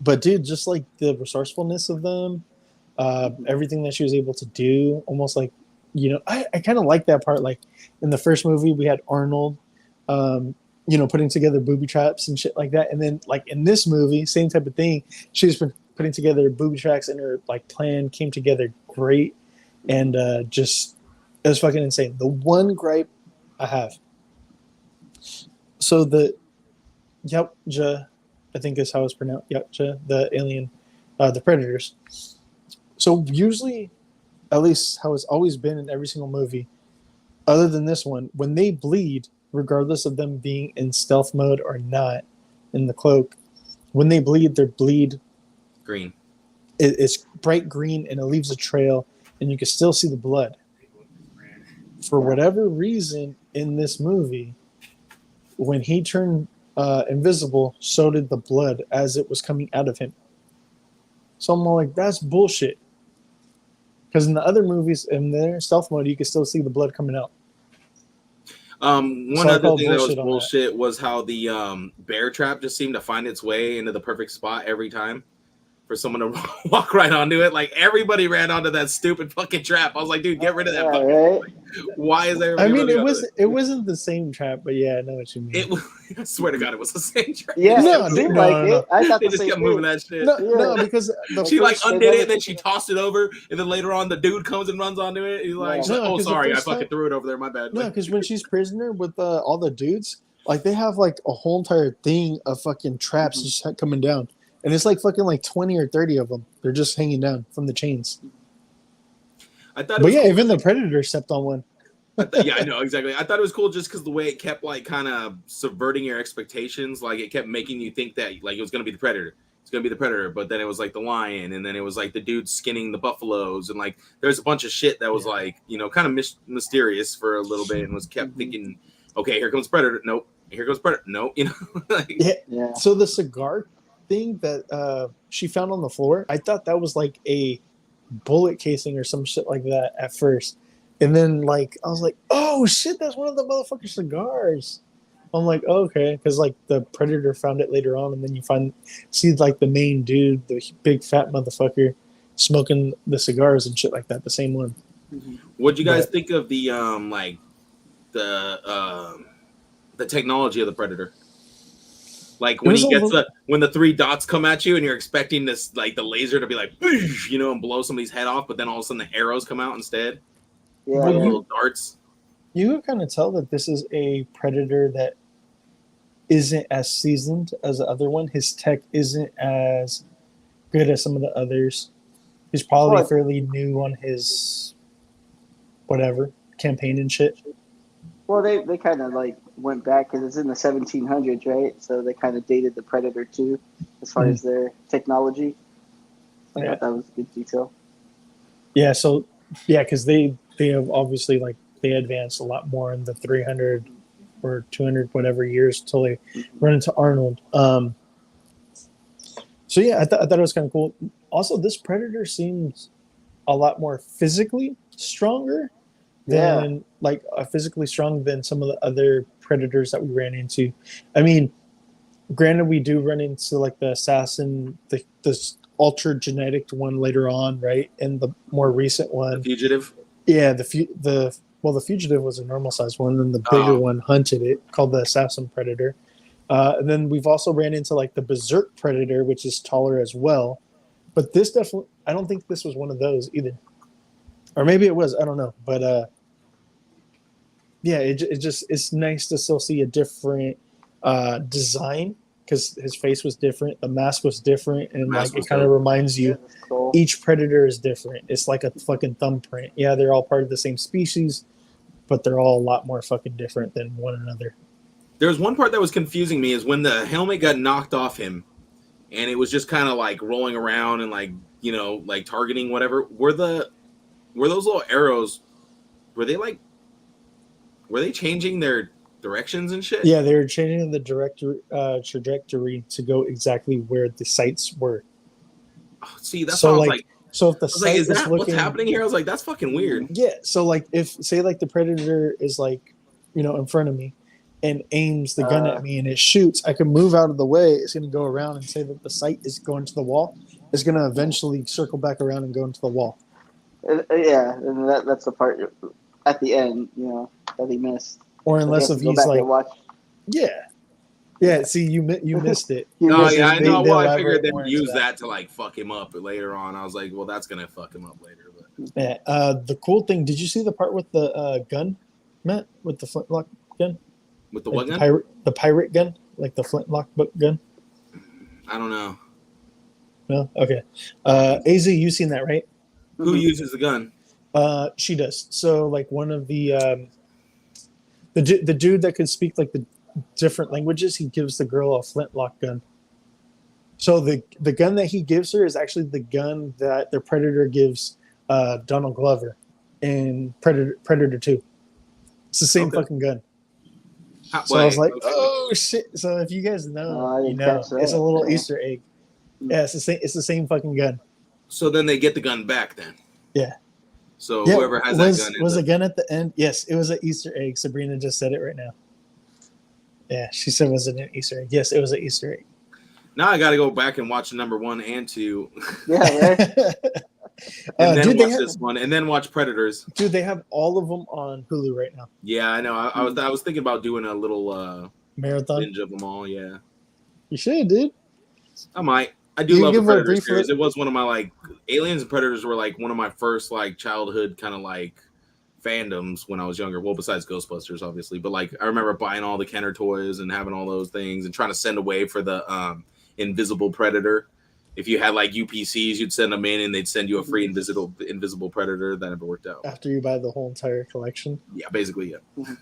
But dude, just like the resourcefulness of them, everything that she was able to do, almost like, I kind of like that part. Like in the first movie, we had Arnold, putting together booby traps and shit like that. And then like in this movie, same type of thing. She was putting together booby traps, and her like plan came together great. And just, it was fucking insane. The one gripe I have. So the Yautja, I think is how it's pronounced, Yautja, the alien, the predators. So usually, at least how it's always been in every single movie, other than this one, when they bleed, regardless of them being in stealth mode or not in the cloak, when they bleed, their bleed Green. it's bright green and it leaves a trail, and you can still see the blood. For whatever reason in this movie, when he turned invisible, so did the blood as it was coming out of him. So I'm like, that's bullshit. Because in the other movies, in their stealth mode, you can still see the blood coming out. One So I other call thing that was bullshit on that. bullshit was how the bear trap just seemed to find its way into the perfect spot every time for someone to walk right onto it. Like everybody ran onto that stupid fucking trap. I was like, dude, get rid of that. Yeah, fucking right? like, why is everybody? I mean, running it onto wasn't the same trap, but yeah, I know what you mean. It was, I swear to God, it was the same trap. Yeah, No, it dude, seemed no, like no, it. no. I thought They the just same kept moving thing. that shit. No, Yeah. because the She like first, undid it, and then she tossed it over, and then later on the dude comes and runs onto it. He's like, No, "Oh, 'cause the sorry, I first fucking time- threw it over there. My bad." no, because when she's prisoner with all the dudes, like they have like a whole entire thing of fucking traps just coming down, and it's like fucking like 20 or 30 of them. They're just hanging down from the chains. I thought it But was yeah, cool. even the predator stepped on one. Yeah, I know exactly. I thought it was cool just because the way it kept like kind of subverting your expectations. Like it kept making you think that like it was gonna be the predator. It's gonna be the predator, but then it was like the lion, and then it was like the dude skinning the buffaloes, and like there's a bunch of shit that was like kind of mysterious for a little bit, and was kept thinking, okay, here comes predator. Nope. Here goes predator. Nope. Like, Yeah. Yeah. So the cigar thing that she found on the floor, I thought that was like a bullet casing or some shit like that at first. And then like I was like, oh shit, that's one of the motherfucking cigars. I'm like, oh, okay, because like the predator found it later on, and then you see like the main dude, the big fat motherfucker, smoking the cigars and shit like that, the same one. What'd you guys think of the like the technology of the predator? Like when he gets when the 3 dots come at you and you're expecting this like the laser to be like, you know, and blow somebody's head off, but then all of a sudden the arrows come out instead. Yeah, like little darts. You can kind of tell that this is a predator that isn't as seasoned as the other one. His tech isn't as good as some of the others. He's probably fairly new on his whatever campaign and shit. Well, they kind of like went back because it's in the 1700s, right? So they kind of dated the Predator too, as far as their technology. I thought that was a good detail. Yeah. So yeah, because they have obviously like they advanced a lot more in the 300 or 200 whatever years till they run into Arnold. So yeah, I thought it was kind of cool. Also, this predator seems a lot more physically stronger than physically strong than some of the other predators that we ran into. I mean, granted, we do run into like the assassin, the ultra genetic one later on, right? And the more recent one, the fugitive. Yeah, the fugitive was a normal sized one, and the bigger one hunted it, called the assassin predator. And then we've also ran into like the berserk predator, which is taller as well. But this definitely, I don't think this was one of those either, or maybe it was. I don't know, but yeah, it's nice to still see a different design because his face was different, the mask was different, and like it kind of reminds you each predator is different. It's like a fucking thumbprint. Yeah, they're all part of the same species, but they're all a lot more fucking different than one another. There's one part that was confusing me is when the helmet got knocked off him and it was just kind of like rolling around and like, you know, like targeting whatever. Were those little arrows, were they changing their directions and shit? Yeah, they were changing the trajectory to go exactly where the sights were. Oh, see, that's so like. So if the sight is that looking, what's happening here? I was like, that's fucking weird. Yeah. So like, if say like the predator is like, you know, in front of me, and aims the gun at me and it shoots, I can move out of the way. It's going to go around and say that the sight is going to the wall. It's going to eventually circle back around and go into the wall. Yeah, and that's the part at the end, you know, that he missed. Or unless if he's like, yeah. See, you missed it. I know. Well, I figured they'd use that to like fuck him up later on. I was like, well, that's gonna fuck him up later. But yeah, the cool thing. Did you see the part with the gun, Matt, with the flintlock gun? With the like what gun? The pirate gun, like the flintlock gun. I don't know. No, okay. Az, you've seen that, right? Who uses the gun? She does. So, like one of the dude that could speak like the different languages, he gives the girl a flintlock gun. So the gun that he gives her is actually the gun that the Predator gives Donald Glover in Predator 2. It's the same fucking gun. So I was like, oh shit! So if you guys know, you know, it's a little Easter egg. Yeah, it's the same. It's the same fucking gun. So then they get the gun back then. Yeah. So whoever has that gun was a gun at the end. Yes, it was an Easter egg. Sabrina just said it right now. Yeah, she said was it an Easter egg? Yes, it was an Easter egg. Now I got to go back and watch number 1 and 2. Yeah, right. And then watch this one, and then watch Predators. Dude, they have all of them on Hulu right now. Yeah, I know. I was thinking about doing a little marathon binge of them all. Yeah, you should, dude. I might. I do love the Predators series. It was one of my like Aliens and Predators were like one of my first like childhood kind of like fandoms when I was younger. Well, besides Ghostbusters, obviously, but like I remember buying all the Kenner toys and having all those things and trying to send away for the Invisible Predator. If you had like UPCs, you'd send them in and they'd send you a free invisible Predator. That never worked out. After you buy the whole entire collection? Yeah, basically, yeah.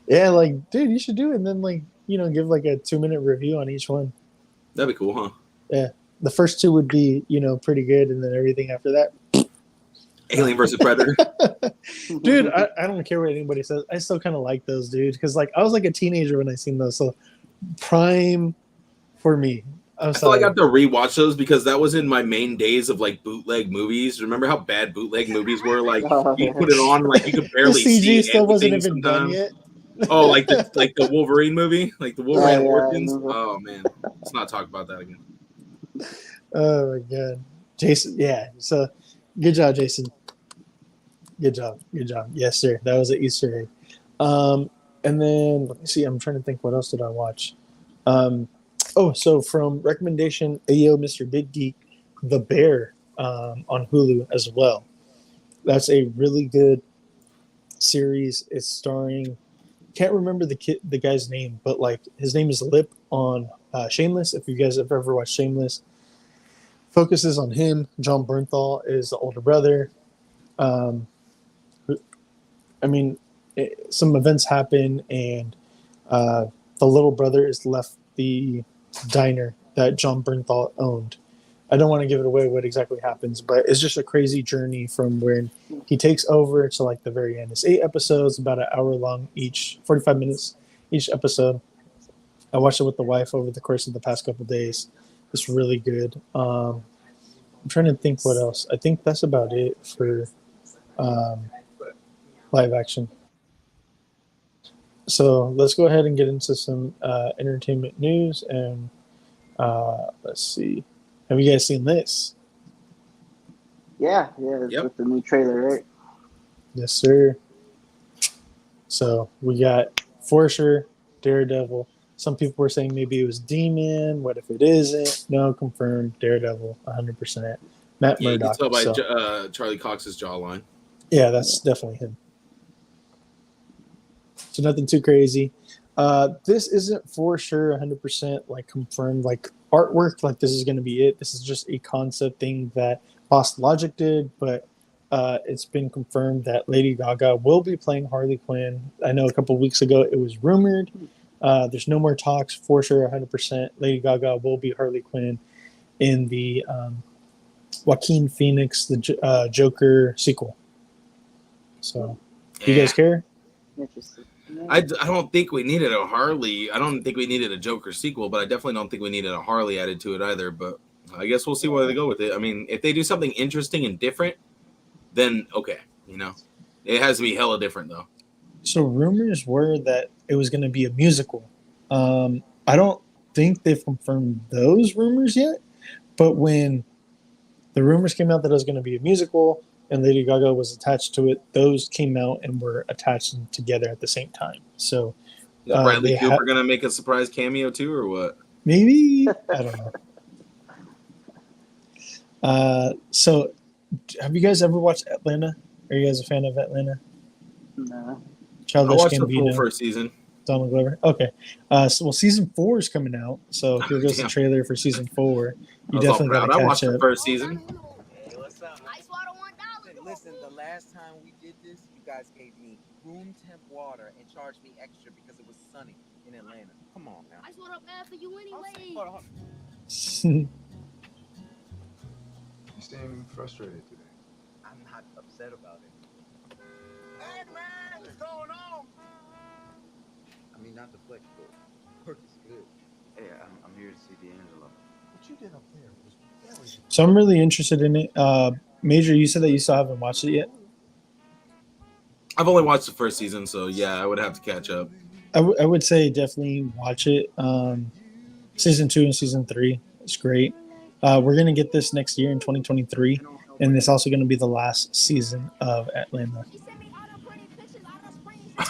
Yeah, like, dude, you should do it and then, like, you know, give like a 2-minute review on each one. That'd be cool, huh? Yeah. The first 2 would be, you know, pretty good, and then everything after that. Alien versus Predator. Dude, I don't care what anybody says. I still kind of like those, dude, because, like, I was like a teenager when I seen those, so prime for me. I'm I feel like I sorry. have to rewatch those because that was in my main days of like bootleg movies. Remember how bad bootleg movies were? Like Oh, you yeah. put it on, like you could The barely see CG still wasn't anything even done sometimes. yet. Oh, like the Wolverine movie, like the Oh, Wolverine yeah, I Origins. remember. Oh man, let's not talk about that again. Oh my god, Jason. Yeah. So, good job, Jason. Good job. Good job. Yes, sir. That was an Easter egg. And then let me see. I'm trying to think. What else did I watch? So from recommendation, Ayo, Mr. Big Geek, The Bear on Hulu as well. That's a really good series. It's starring. Can't remember the guy's name, but like his name is Lip on Shameless. If you guys have ever watched Shameless, focuses on him. John Bernthal is the older brother. Um, I mean, some events happen, and the little brother is left the diner that John Bernthal owned. I don't want to give it away what exactly happens, but it's just a crazy journey from when he takes over to like the very end. It's 8 episodes, about an hour long each, 45 minutes each episode. I watched it with the wife over the course of the past couple of days. It's really good. I'm trying to think what else. I think that's about it for um, live action. So let's go ahead and get into some entertainment news. And let's see. Have you guys seen this? Yeah, Yep. with the new trailer, right? Yes, sir. So we got for sure Daredevil. Some people were saying maybe it was Demon. What if it isn't? No, confirmed. Daredevil, 100%. Matt Yeah, you can Murdock. tell by So Charlie Cox's jawline. yeah, that's definitely him. So nothing too crazy. This isn't for sure 100% like confirmed like artwork. Like this is going to be it. This is just a concept thing that Lost Logic did, but it's been confirmed that Lady Gaga will be playing Harley Quinn. I know a couple weeks ago it was rumored. There's no more talks for sure 100%. Lady Gaga will be Harley Quinn in the Joaquin Phoenix the Joker sequel. So, do you guys care? Interesting. I don't think we needed a Harley. I don't think we needed a Joker sequel, but I definitely don't think we needed a Harley added to it either. But I guess we'll see where they go with it. I mean, if they do something interesting and different, then okay, it has to be hella different though. So rumors were that it was going to be a musical. I don't think they've confirmed those rumors yet, but when the rumors came out that it was going to be a musical and Lady Gaga was attached to it, those came out and were attached together at the same time. So Is Bradley Cooper gonna make a surprise cameo too, or what? maybe I don't know. So have you guys ever watched Atlanta? Are you guys a fan of Atlanta? No. I Childish watched the full Gambino, first season. Donald Glover. Okay. Season 4 is coming out. So here goes the Damn. trailer for season 4. I You was all definitely got proud. to I watched catch the up. first season. Hey, what's up, man? Hey, listen, the last time we did this, you guys gave me room temp water and charged me extra because it was sunny in Atlanta. Come on, man. Ice water bad for you anyway. Hold on. You seem frustrated today. I'm not upset about it. Hey, man, what's going on? I mean, not the flex, but work is good. Hey, I'm here to see D'Angelo. What you did up there was very... So I'm really interested in it. Major, you said that you still haven't watched it yet. I've only watched the first season, so yeah, I would have to catch up. I would say definitely watch it. Season 2 and season 3, it's great. We're gonna get this next year in 2023, and it's also gonna be the last season of Atlanta.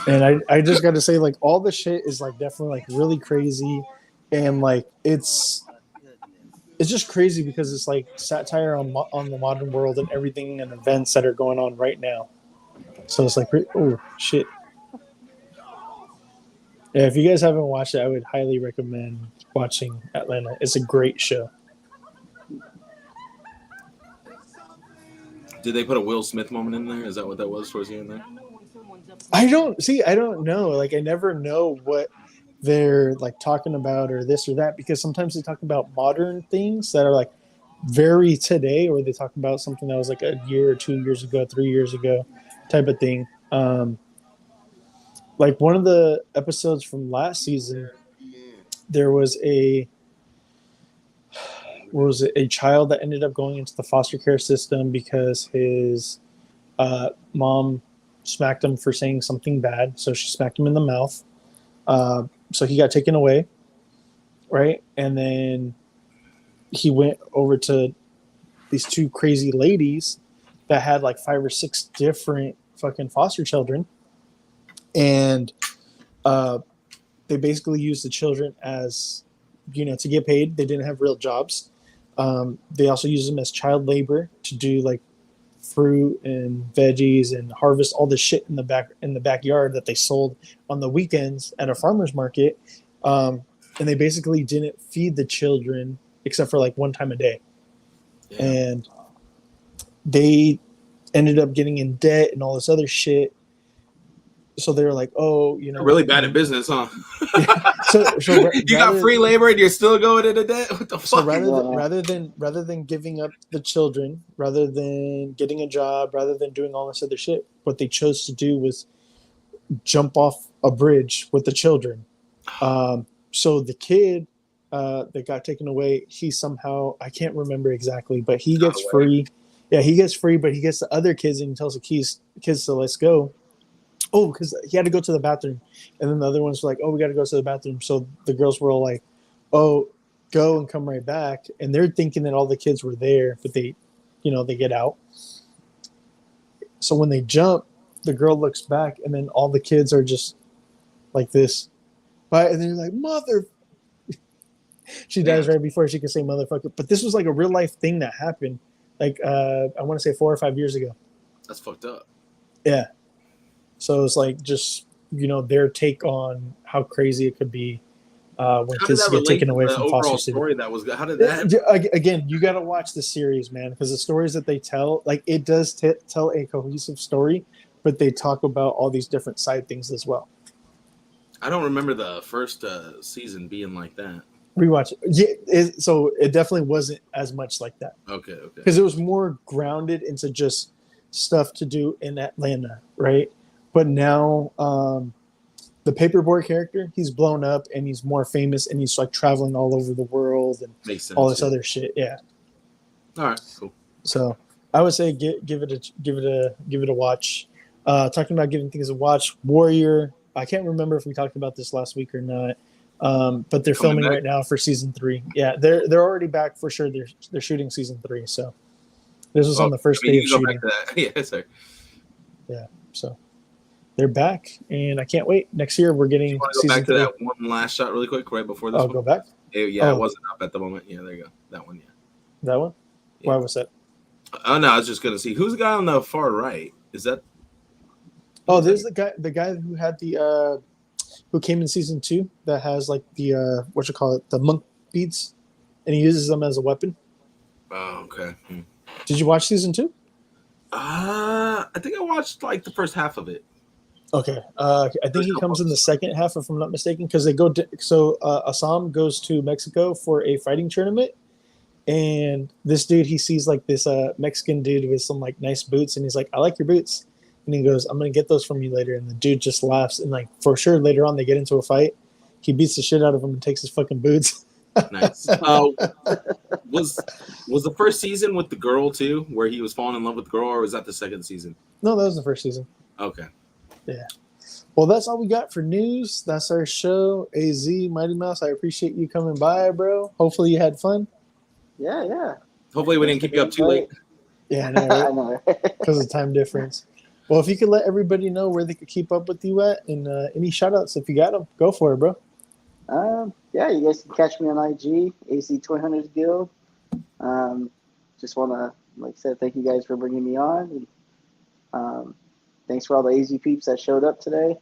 And I just got to say, like, all the shit is like definitely like really crazy, and like it's just crazy because it's like satire on the modern world and everything and events that are going on right now. So it's like, oh shit. Yeah, if you guys haven't watched it, I would highly recommend watching Atlanta. It's a great show. Did they put a Will Smith moment in there? Is that what that was towards the end there? I don't know. Like, I never know what they're like talking about or this or that, because sometimes they talk about modern things that are like very today, or they talk about something that was like a year or 2 years ago, 3 years ago type of thing. Like one of the episodes from last season, there was what was it? A child that ended up going into the foster care system because his mom smacked him for saying something bad. So she smacked him in the mouth. So he got taken away, right? And then he went over to these two crazy ladies that had like 5 or 6 different fucking foster children, and they basically used the children as, to get paid. They didn't have real jobs. They also used them as child labor to do like fruit and veggies and harvest all the shit in the backyard that they sold on the weekends at a farmer's market. And they basically didn't feed the children except for like one time a day. Yeah. And they ended up getting in debt and all this other shit. So they were like, "Oh, You're really bad at business, huh?" Yeah. So you got free labor and you're still going into debt. What the fuck? So rather than giving up the children, rather than getting a job, rather than doing all this other shit, what they chose to do was jump off a bridge with the children. So the kid that got taken away, he somehow, I can't remember exactly, but he gets free. Yeah, he gets free, but he gets the other kids and he tells the kids to let's go. Oh, because he had to go to the bathroom. And then the other ones were like, oh, we got to go to the bathroom. So the girls were all like, oh, go and come right back. And they're thinking that all the kids were there, but they get out. So when they jump, the girl looks back and then all the kids are just like this. Right? And they're like, mother. She dies right before she can say motherfucker. But this was like a real life thing that happened. Like, I want to say 4 or 5 years ago. That's fucked up. Yeah. So it's like just, their take on how crazy it could be when kids get taken away from foster city. How did that? Again, you got to watch the series, man, because the stories that they tell, like it does tell a cohesive story, but they talk about all these different side things as well. I don't remember the first season being like that. Rewatch it. Yeah, so it definitely wasn't as much like that. Okay. Because it was more grounded into just stuff to do in Atlanta, right? But now the paperboy character, he's blown up and he's more famous and he's like traveling all over the world and all this other shit. Yeah. All right. Cool. So I would say give it a watch. Talking about giving things a watch, Warrior. I can't remember if we talked about this last week or not. But they're filming right now for season 3. Yeah, they're already back for sure. They're shooting season 3. So this was on the first day of shooting. Yeah, sir. Yeah. So. They're back, and I can't wait. Next year, we're getting season 3. Go back to that one last shot really quick right before this one. Go back? It wasn't up at the moment. Yeah, there you go. That one, yeah. That one? Yeah. Why was that? Oh, no, I was just going to see. Who's the guy on the far right? Is that... Oh, there's the guy who had the... who came in season 2 that has, like, the... the monk beads, and he uses them as a weapon. Oh, okay. Did you watch season 2? I think I watched, like, the first half of it. Okay, I think he comes in the second half, if I'm not mistaken, because they go. Assam goes to Mexico for a fighting tournament, and this dude, he sees like this Mexican dude with some like nice boots, and he's like, "I like your boots," and he goes, "I'm gonna get those from you later." And the dude just laughs, and like for sure later on they get into a fight. He beats the shit out of him and takes his fucking boots. Nice. Was the first season with the girl too, where he was falling in love with the girl, or was that the second season? No, that was the first season. Okay. Yeah. Well, that's all we got for news. That's our show. AZ, Mighty Mouse, I appreciate you coming by, bro. Hopefully you had fun. Yeah. Hopefully we didn't keep you up too late. Yeah, I know. Because of time difference. Well, if you could let everybody know where they could keep up with you at and any shout-outs, if you got them, go for it, bro. Yeah, you guys can catch me on IG, AC Toy Hunters Guild. Just want to, like I said, thank you guys for bringing me on. And, thanks for all the AZ peeps that showed up today.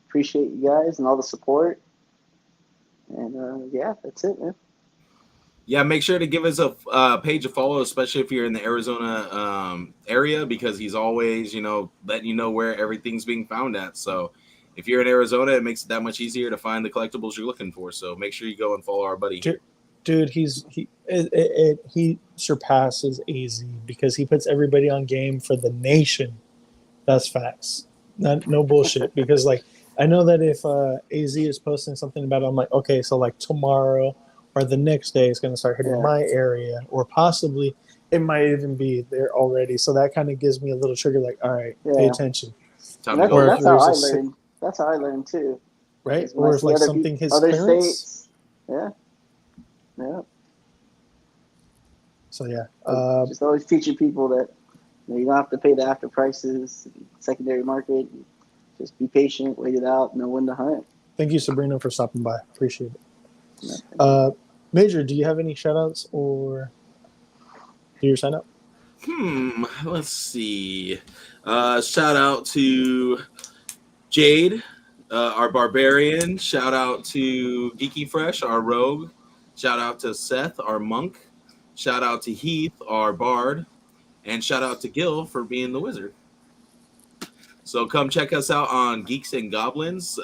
Appreciate you guys and all the support. And yeah, that's it, man. Yeah, make sure to give us a page a follow, especially if you're in the Arizona area, because he's always, letting you know where everything's being found at. So if you're in Arizona, it makes it that much easier to find the collectibles you're looking for. So make sure you go and follow our buddy. Dude, he surpasses AZ because he puts everybody on game for the nation. That's facts. No bullshit. Because like I know that if AZ is posting something about it, I'm like, okay, so like tomorrow or the next day it's going to start hitting Yeah. my area, or possibly it might even be there already. So that kind of gives me a little trigger, like, all right, pay Yeah. attention. Time And to go. Or if that's how there's I a sick, learned. That's how I learned too. right? Is when Or I if see like other something hits other clearance. states. Yeah. Yeah. So yeah, Just always teaching people that you don't have to pay the after prices, secondary market. Just be patient, wait it out, know when to hunt. thank you, Sabrina, for stopping by. Appreciate it. Yeah. Major, do you have any shout outs or do your sign up? Let's see. Shout out to Jade, our barbarian. Shout out to Geeky Fresh, our rogue. Shout out to Seth, our monk. Shout out to Heath, our bard. And shout out to Gil for being the wizard. So come check us out on Geeks and Goblins.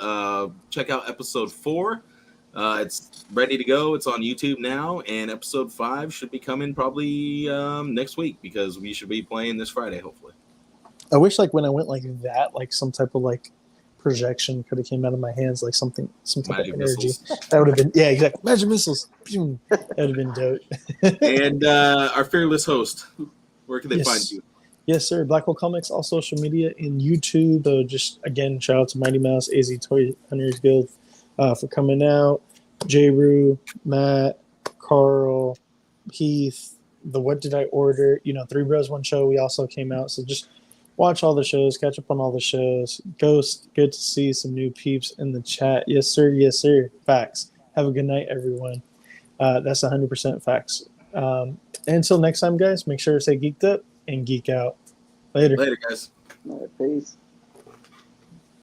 Check out episode 4. It's ready to go. It's on YouTube now. And episode 5 should be coming probably next week because we should be playing this Friday, hopefully. I wish like when I went like that, like some type of like projection could have came out of my hands, like some type Magic of energy. missiles. That would have been, yeah, exactly. Magic missiles. That would have been dope. And our fearless host, where can they find you? Yes, sir. Black Hole Comics, all social media and YouTube. Just again, shout out to Mighty Mouse, AZ Toy Hunters Guild for coming out. J. Rue, Matt, Carl, Heath, the What Did I Order? Three Bros One Show. We also came out. So just watch all the shows, catch up on all the shows. Ghost, good to see some new peeps in the chat. Yes, sir. Yes, sir. Facts. Have a good night, everyone. That's 100% facts. Until next time, guys, make sure to stay geeked up and geek out. Later. Later, guys. All right, peace.